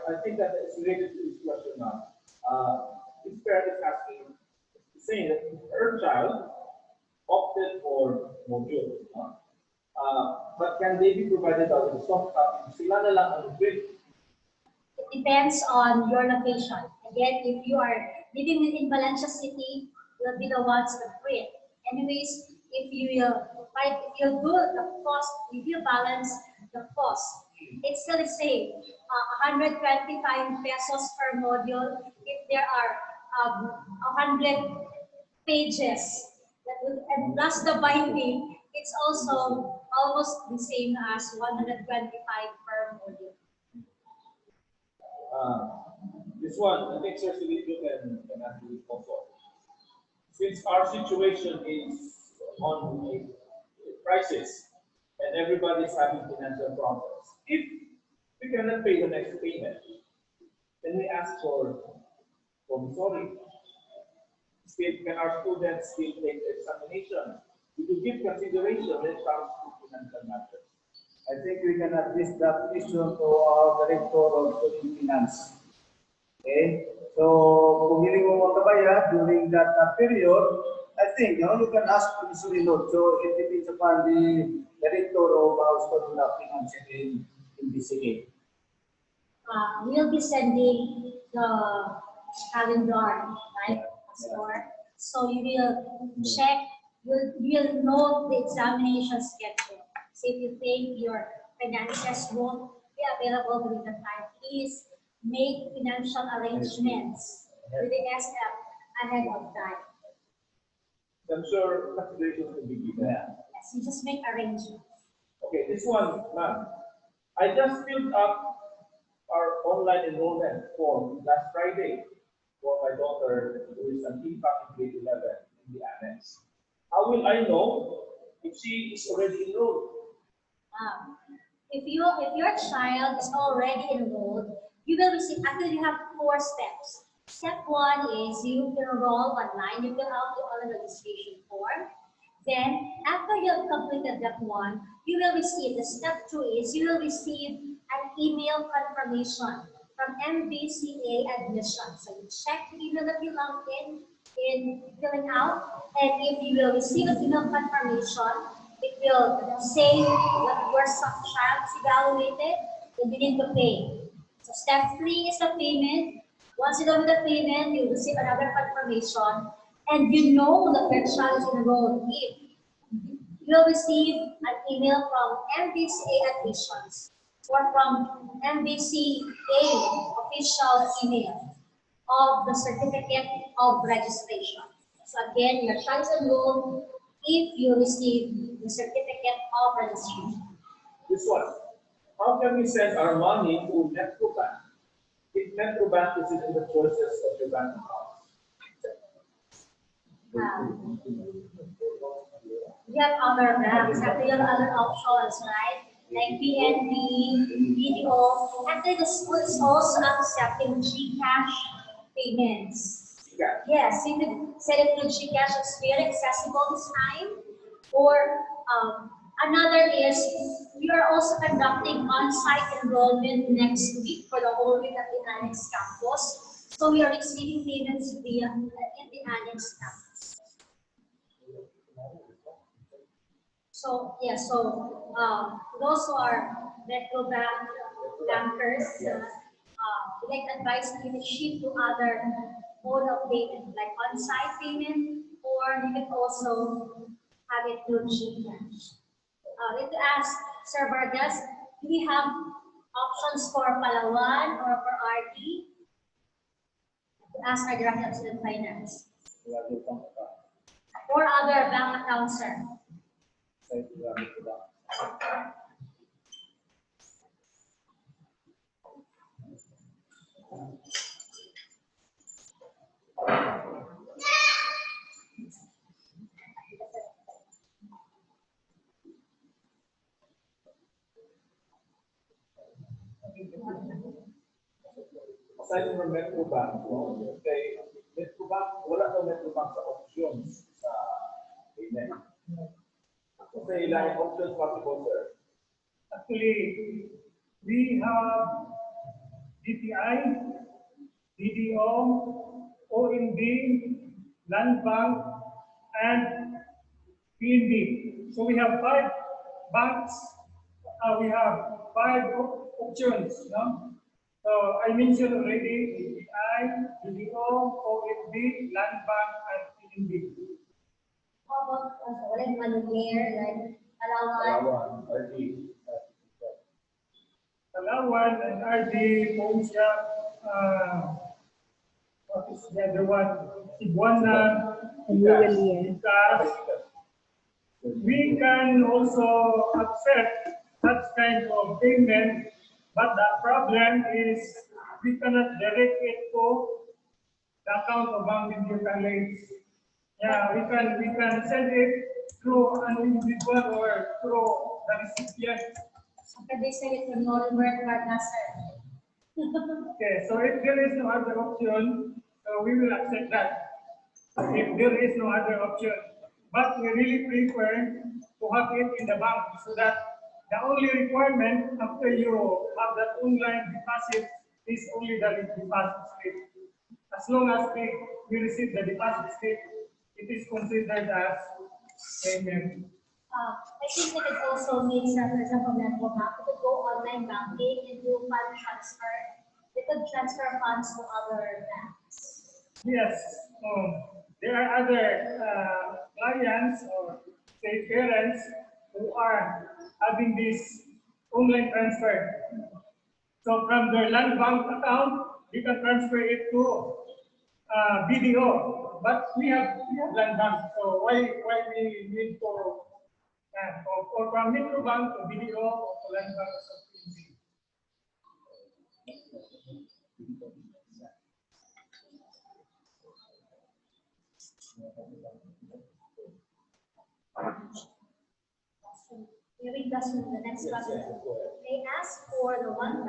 I think that it's related to this question now. This parent is asking, saying that her child opted for module, but can they be provided with a soft copy? Sila na lang ang grade. It depends on your location. Again, if you are living within Valencia City, you'll be the ones to print. Anyways, if you do the cost, if you balance the cost, it's still the same. 125 pesos per module. If there are 100 pages, and plus the binding, it's also almost the same as 125 per module. This one, I think Sir Silvio can answer this also. Since our situation is on a crisis and everybody's having financial problems, if we cannot pay the next payment, then we ask for sorry. Still, can our students still take the examination? We will give consideration when it comes to financial matters. I think we can address that issue to our Director of Finance. Okay? So, kung hindi mo makabayad during that period, I think you can ask to be sulinod. So, it depends upon the Director of Student Finance in MVCA. We'll be sending the calendar, right? So you will check, you'll know the examination schedule. So if you think your finances won't be available during the time, please make financial arrangements with the SF ahead of time. I'm sure consideration will be given. Yes, you just make arrangements. Okay, this one, ma'am. I just filled up our online enrollment form last Friday for my daughter who is an impact in grade 11 in the annex. How will I know if she is already enrolled? If your child is already enrolled, you will receive, actually you have 4 steps. Step 1 is you enroll online, you fill out the online registration form. Then, after you have completed that one, you will receive, the step 2 is you will receive an email confirmation from MVCA admission. So you check the email that you logged in filling out, and if you will receive an email confirmation, it will say that your child is evaluated, then you need to pay. So step 3 is the payment. Once you do the payment, you receive another confirmation, and you know that your child is enrolled. You will receive an email from MVCA admissions or from MVCA official email of the certificate of registration. So again, your child is enrolled if you receive the certificate of registration. This one. How can we send our money to Metrobank if Metrobank is in the choices of your bank account? We have other banks, actually you have other options, right? Like PNB, BDO. Actually, the school is also accepting GCash payments. Yes, you can send it through GCash. It's very accessible this time. Or another is we are also conducting on-site enrollment next week for the whole week at the Annex campus. So we are receiving payments via in the Annex campus. So yeah, those who are Metro Bank bankers, we like advice that you can shift to other mode of payment, like on-site payment, or you can also have it through GCash. I'd like to ask Sir Vargas, do we have options for Palawan or for RD? To ask our Director of Student Finance. Or other bank accounts, sir. Aside from Metrobank, okay, Metrobank, wala daw Metrobank sa options sa payment. Okay, ilang options possible, sir? Actually, we have DTI, DDO, ONB, Land Bank, and PNB. So we have 5 banks. We have 5 options. No? So I mentioned already DTI, DDO, ONB, Land Bank, and PNB. How about like Maluger, like Palawan? Palawan and RD, Pontia, what is the other one? Cebuana, Gas. We can also accept such kind of payment, but the problem is we cannot direct it to the account of Bank India College. Yeah, we can send it through an individual or through the recipient. After they send it from Nuremberg, sir. Okay, so if there is no other option, so we will accept that. If there is no other option, but we really prefer to have it in the bank so that The only requirement after you have that online deposit is only the deposit slip. As long as we receive the deposit slip, it is considered as payment. I think we could also make some, for example, network bank, we could go online banking and do fund transfer. We could transfer funds to other banks. Yes, there are other clients or say parents who are having this online transfer. So from their land bank account, you can transfer it to BDO. But we have land bank, so why we need to or from micro bank to BDO or to land bank or something. Moving thus to the next question. They ask for the 1,150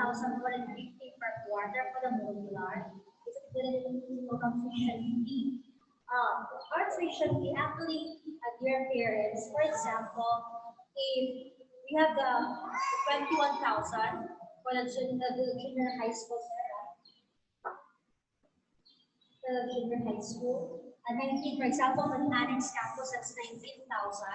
per quarter for the modular. Is it equivalent to completion fee? Our tuition fee actually at your parents, for example, if we have the 21,000 for the junior high school, and 19, for example, for the annex campus, that's 19,000.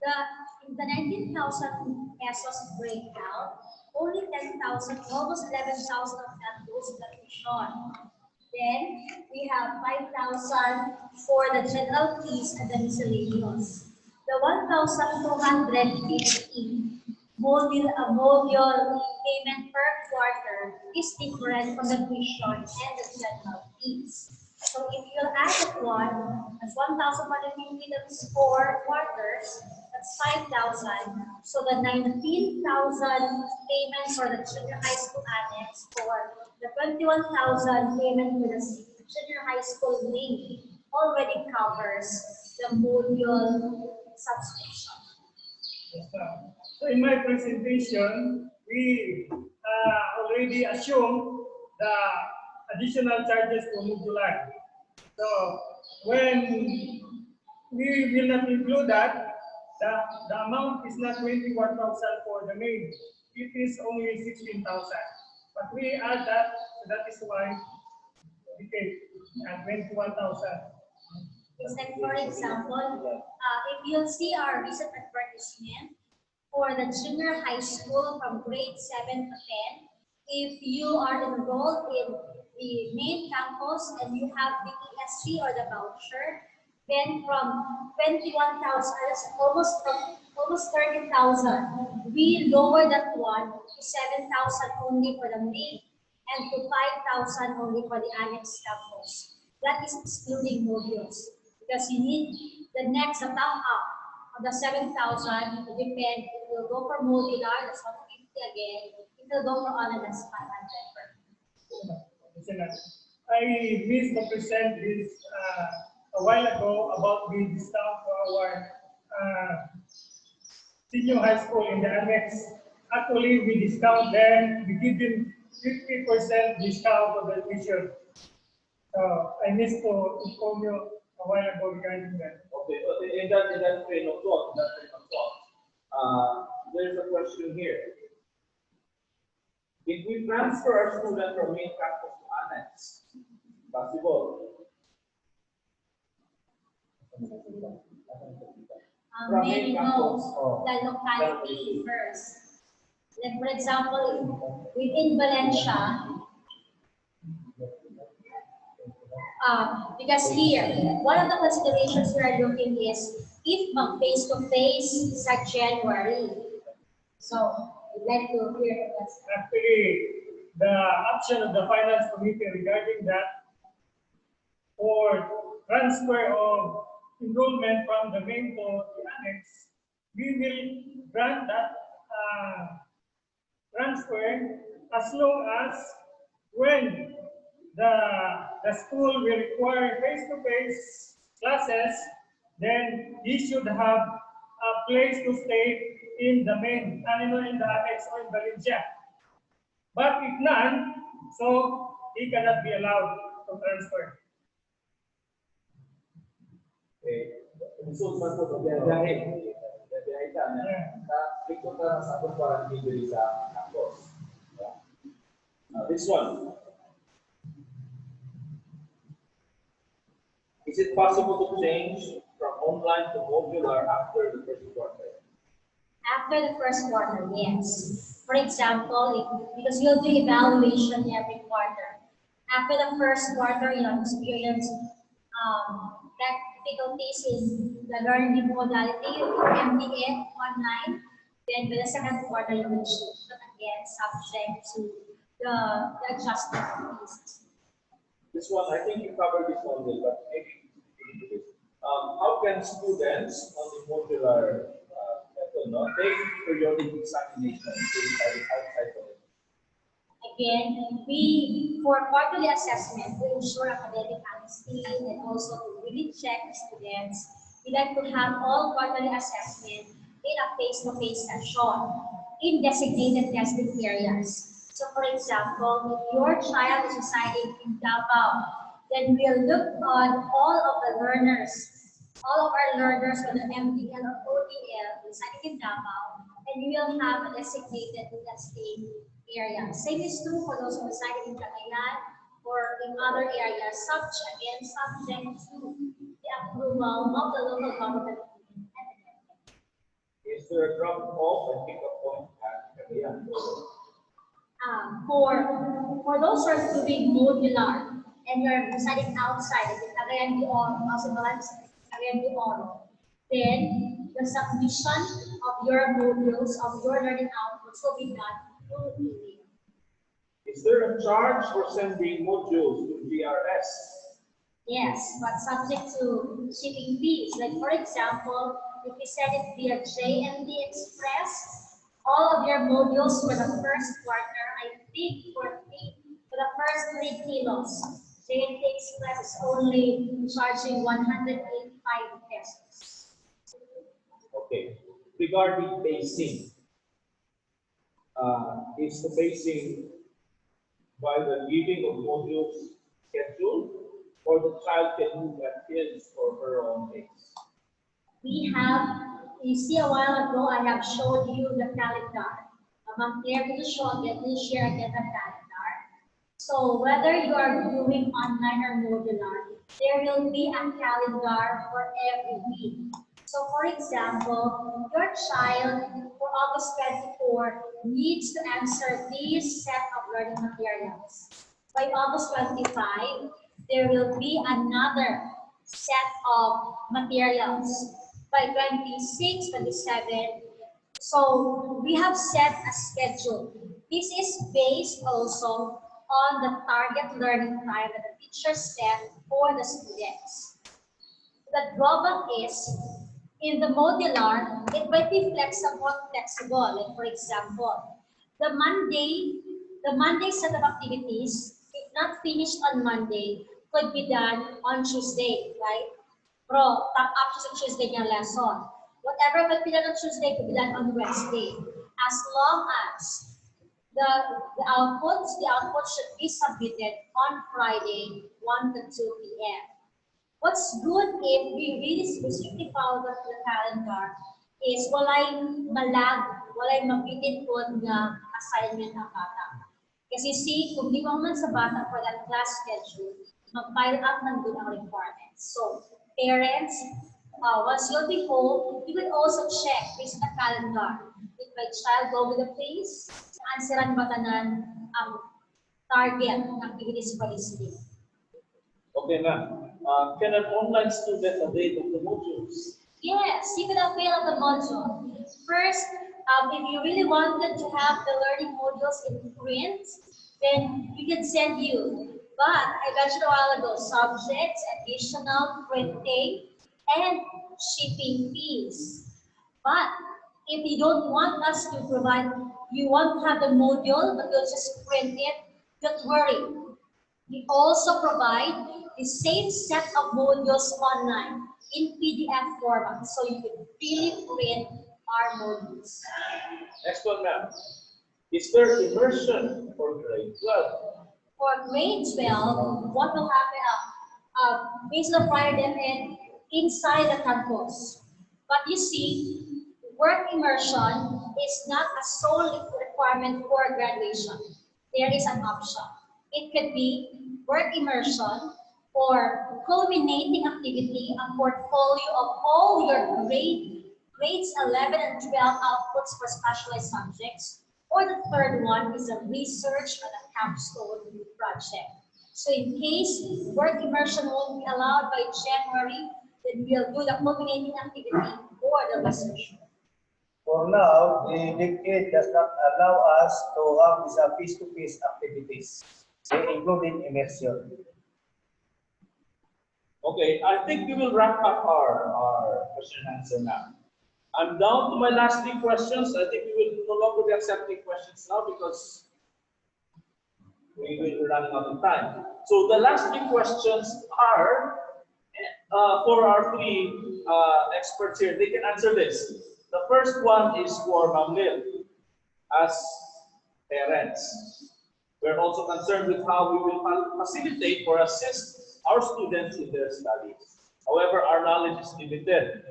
The 19,000 pesos breakdown, only 10,000, almost 11,000 of that goes to the tuition. Then we have 5,000 for the general fees and the miscellaneous. The 1,250 module payment per quarter is different from the tuition and the general fees. So if you add that one, that's 1,150, that's 4 quarters, that's 5,000. So the 19,000 payment for the junior high school annex, for the 21,000 payment for the junior high school link already covers the module subscription. So in my presentation, we already assume the additional charges for modular. So when we will not include that, the amount is not 21,000 for the main. It is only 16,000. But we add that, so that is why we take 21,000. Like for example, if you'll see our recent advertisement for the junior high school from grade 7 to 10, if you are enrolled in the main campus and you have the ESC or the voucher, then from 21,000, almost 30,000, we lower that one to 7,000 only for the main and to 5,000 only for the annex campus. That is excluding modules because you need the next top up of the 7,000 to depend. It will go for modular, that's 150 again. It will go for all, that's 500 per. I missed to present this a while ago about the discount for our senior high school in the annex. Actually, we discount them, we give them 50% discount of the tuition. So I missed to inform you a while ago regarding that. Okay, so in that train of thought, there's a question here. If we transfer our student from main campus to annex, possible? Many know the locality first. Like for example, within Valencia, because here, one of the considerations we are looking is if face-to-face sa January. So, we'd like to hear that. Actually, the action of the finance committee regarding that for transfer of enrollment from the main to the annex, we will grant that transfer as long as when the school will require face-to-face classes, then he should have a place to stay in the main, in the annex or in Valencia. But if none, so he cannot be allowed to transfer. Okay. Result man po, biyahe. Biyahe ka na. ikot na sa akong quarantine diri sa campus. This one. Is it possible to change from online to modular after the first quarter? After the first quarter, yes. For example, because you'll do evaluation every quarter. After the first quarter, you have experienced difficulties in the learning modality, you will MBA online. Then by the second quarter, you will shift again subject to the adjustment fees. This one, I think you covered this one, but maybe how can students on the modular method take periodic examinations outside of it? Again, for quarterly assessment, we ensure academic honesty and also to really check the students. We like to have all quarterly assessment in a face-to-face session in designated testing areas. So for example, if your child is residing in Davao, then we'll look on all of the learners, all of our learners with the MDL or ODL residing in Davao, and we will have a designated testing area. Same is true for those who reside in Cagayan or in other areas, subject to the approval of the local government. Is there a drop-off and pick-up point at Cagayan? For those who are doing modular and you're residing outside in Cagayan de Oro, Cagayan de Oro, then the submission of your modules, of your learning outputs will be done through email. Is there a charge for sending modules to GRS? Yes, but subject to shipping fees. Like for example, if you send it via JMD Express, all of your modules for the first quarter, I think for the first 3 kilos, JMD Express is only charging 185 pesos. Okay. Regarding pacing, is the pacing by the giving of modules scheduled, or the child can move at his or her own pace? We have, you see a while ago, I have showed you the calendar. Ma'am Claire will show again, will share again the calendar. So whether you are doing online or modular, there will be a calendar for every week. So for example, your child for August 24 needs to answer this set of learning materials. By August 25, there will be another set of materials. By 26, 27, so we have set a schedule. This is based also on the target learning time that the teacher set for the students. The drawback is, in the modular, it might be flexible. Like for example, the Monday set of activities, if not finished on Monday, could be done on Tuesday, right? Pro, top up to Tuesday yung lesson. Whatever could be done on Tuesday could be done on Wednesday. As long as the outputs should be submitted on Friday, 1 to 2 p.m. What's good if we really specifically follow the calendar is walay mabitin po na assignment ang bata. Kasi see, kung di mo man sa bata for that class schedule, mag-pile up ng good ang requirements. So, parents, once you'll be home, you will also check based on the calendar. If my child go with the pace, answeran ba tanan ang target ng activities for this day? Okay, ma'am. Can an online student avail of the modules? Yes, you can avail of the module. First, if you really wanted to have the learning modules in print, then we can send you. But I mentioned a while ago, subjects, additional printing, and shipping fees. But if you don't want us to provide, you want to have the module, but you'll just print it, don't worry. We also provide the same set of modules online in PDF format, so you can really print our modules. Next one, ma'am. Is there immersion for grade 12? For grade 12, what will happen? Based on prior DepEd inside the campus. But you see, work immersion is not a sole requirement for graduation. There is an option. It could be work immersion or culminating activity, a portfolio of all your grades 11 and 12 outputs for specialized subjects, or the third one is a research and a capstone project. So in case work immersion won't be allowed by January, then we'll do the culminating activity or the research. For now, the DepEd does not allow us to have these face-to-face activities, including immersion. Okay, I think we will wrap up our question and answer now. I'm down to my last 3 questions. I think we will no longer be accepting questions now because we will be running out of time. So the last 3 questions are for our 3 experts here. They can answer this. The first one is for Ma'am Lil. As parents, we're also concerned with how we will facilitate or assist our students in their studies. However, our knowledge is limited.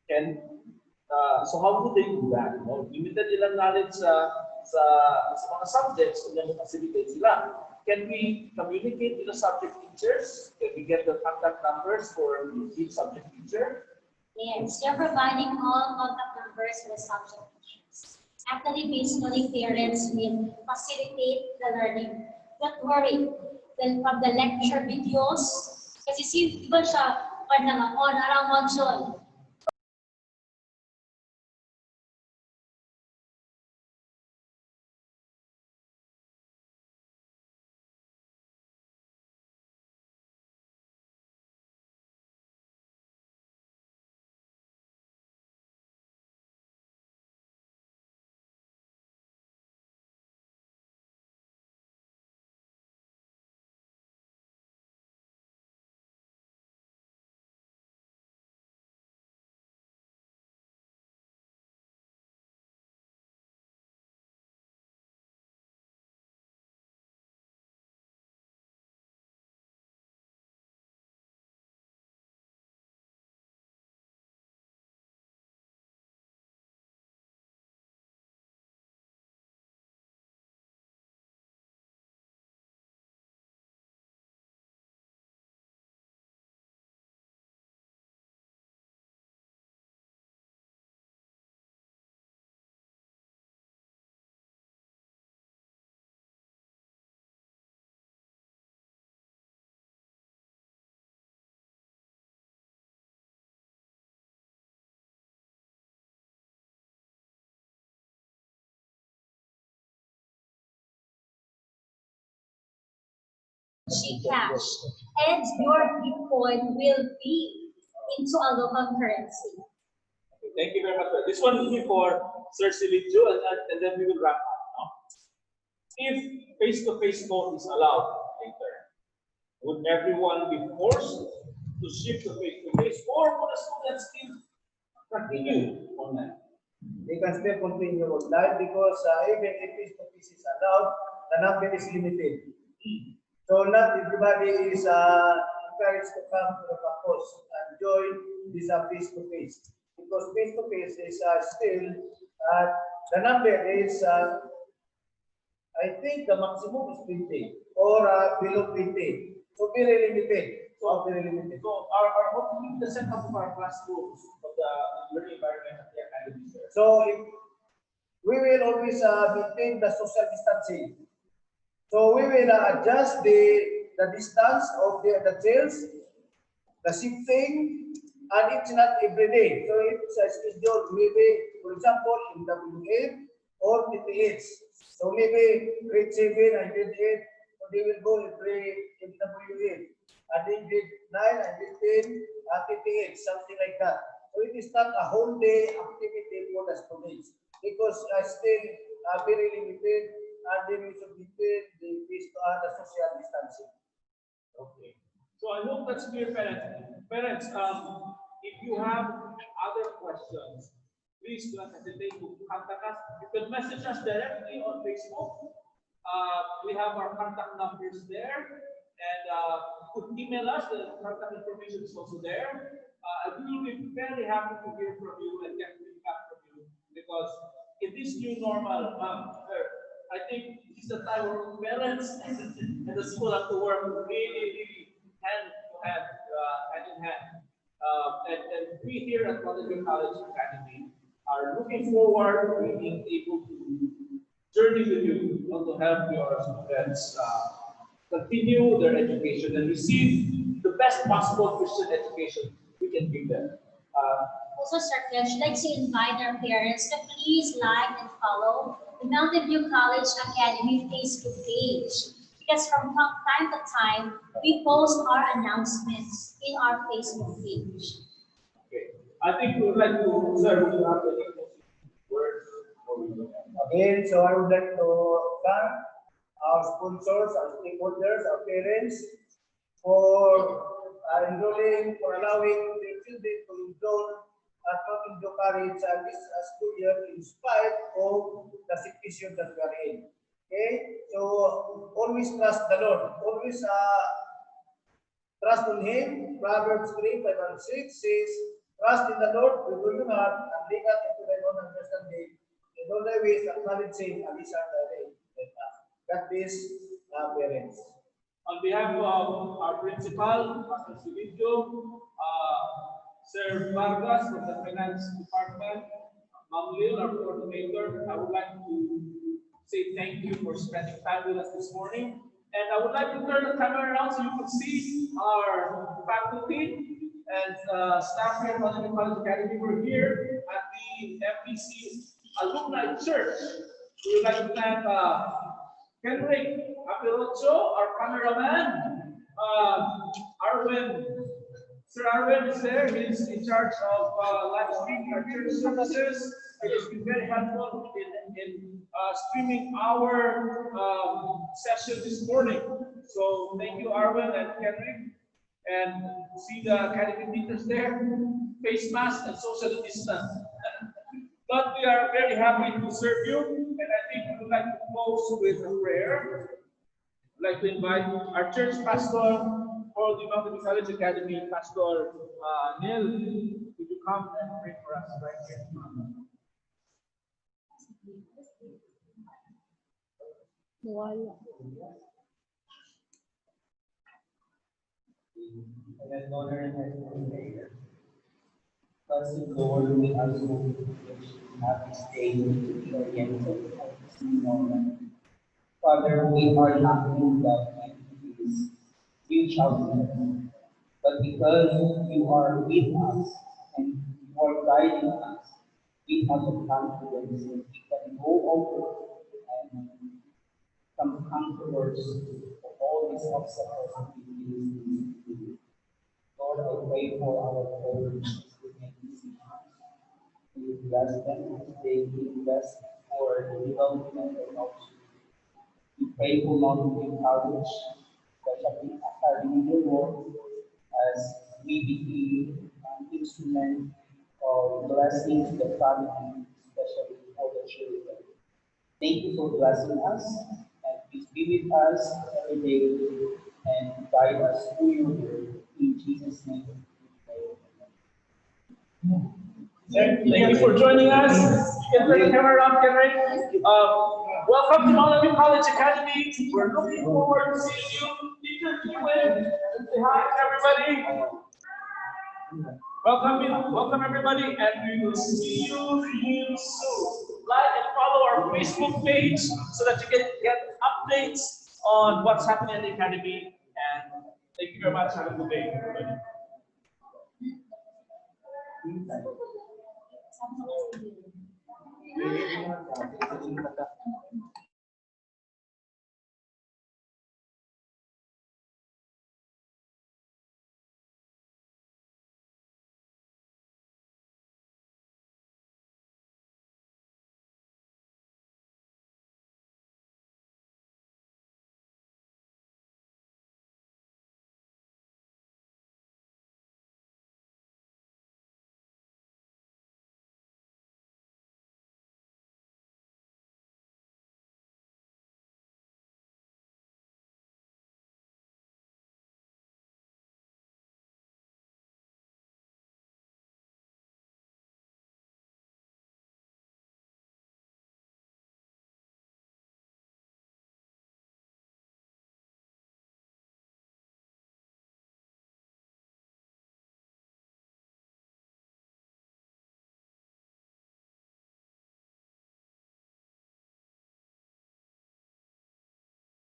And so how do they do that? No? Limited ilang knowledge sa mga subjects kung yan facilitate sila. Can we communicate with the subject teachers? Can we get the contact numbers for each subject teacher? Yes, you're providing all contact numbers for the subject teachers. Actually, basically, parents will facilitate the learning. Don't worry. Then from the lecture videos, kasi di ba siya on around module. Gcash, and your Bitcoin will be into a local currency. Okay, thank you very much. This one will be for Sir Silitjo, and then we will wrap up now. If face-to-face mode is allowed later, would everyone be forced to shift to face-to-face, or would the students still continue online? They can still continue online because even if face-to-face is allowed, the number is limited. So not everybody is encouraged to come to the campus and join this face-to-face. Because face-to-face is still, the number is, I think the maximum is 20 or below 20. So very limited. So what will be the setup of our classrooms, of the learning environment at the academy? So we will always maintain the social distancing. So we will adjust the distance of the chairs, the shifting, and it's not every day. So it's a schedule, maybe, for example, in W8 or TTH. So maybe grade 7 and grade 8, so they will go every in W8. And then grade 9 and grade 10, TTH, something like that. So it is not a whole day activity for the students because still very limited. And then we should maintain the social distancing. Okay. So I hope that's clear, parents. Parents, if you have other questions, please don't hesitate to contact us. You can message us directly on Facebook. We have our contact numbers there. And could email us. The contact information is also there. We will be very happy to hear from you and get feedback from you because in this new normal, I think this is the time where parents and the school have to work really hand in hand. And we here at Modular College Academy are looking forward to being able to journey with you, to help your students continue their education and receive the best possible Christian education we can give them. Also, Sir Ken, I'd like to invite our parents to please like and follow the Mountain View College Academy Facebook page. Because from time to time, we post our announcements in our Facebook page. Okay. I think we would like to, sir, would you have any words? Again, so I would like to thank our sponsors, our stakeholders, our parents for enrolling, for allowing the children to enroll at Mountain View College this school year in spite of the situation that we are in. Okay, so always trust the Lord, always trust on Him. Proverbs 3:5-6 says, "Trust in the Lord with all your heart and lean not into thy own understanding. In all thy ways acknowledge Him, and He shall direct thy path." That is parents. On behalf of our principal, Pastor Silvio, Sir Vargas from the Finance Department, Ma'am Lil, our coordinator, I would like to say thank you for spending time with us this morning. And I would like to turn the camera around so you can see our faculty and staff here at Modular College Academy. We're here at the MVC Alumni Church. We would like to thank Henrik Apirocho, our cameraman, Arwen. Sir Arwen is there. He's in charge of live streaming our church services. He has been very helpful in streaming our session this morning. So thank you, Arwen and Henrik. And see the academy teachers there, face mask and social distance. But we are very happy to serve you, and I think we would like to close with a prayer. I'd like to invite our church pastor for the Mountain View College Academy, Pastor Neil. Would you come and pray for us right here? And honor and prayer. Blessed Lord, we are so privileged to have this day to be oriented at this new moment. Father, we are not in love with this new childhood, but because you are with us and you are guiding us, we have the confidence that we can go over and come conquerors of all these obstacles that we face. Lord, I pray for our parents to make decisions. We bless them as they invest for the development of our children. We pray for Mountain View College, especially academy work, as we become an instrument of blessing to the family, especially for the children. Thank you for blessing us, and please be with us every day and guide us through your word. In Jesus' name, we pray. Thank you for joining us. You can turn the camera around, Henry. Welcome to Mountain View College Academy. We're looking forward to seeing you. Teacher, can you wave and say hi to everybody? Welcome everybody, and we will see you real soon. Like and follow our Facebook page so that you can get updates on what's happening at the academy. And thank you very much. Have a good day, everybody. Thank you.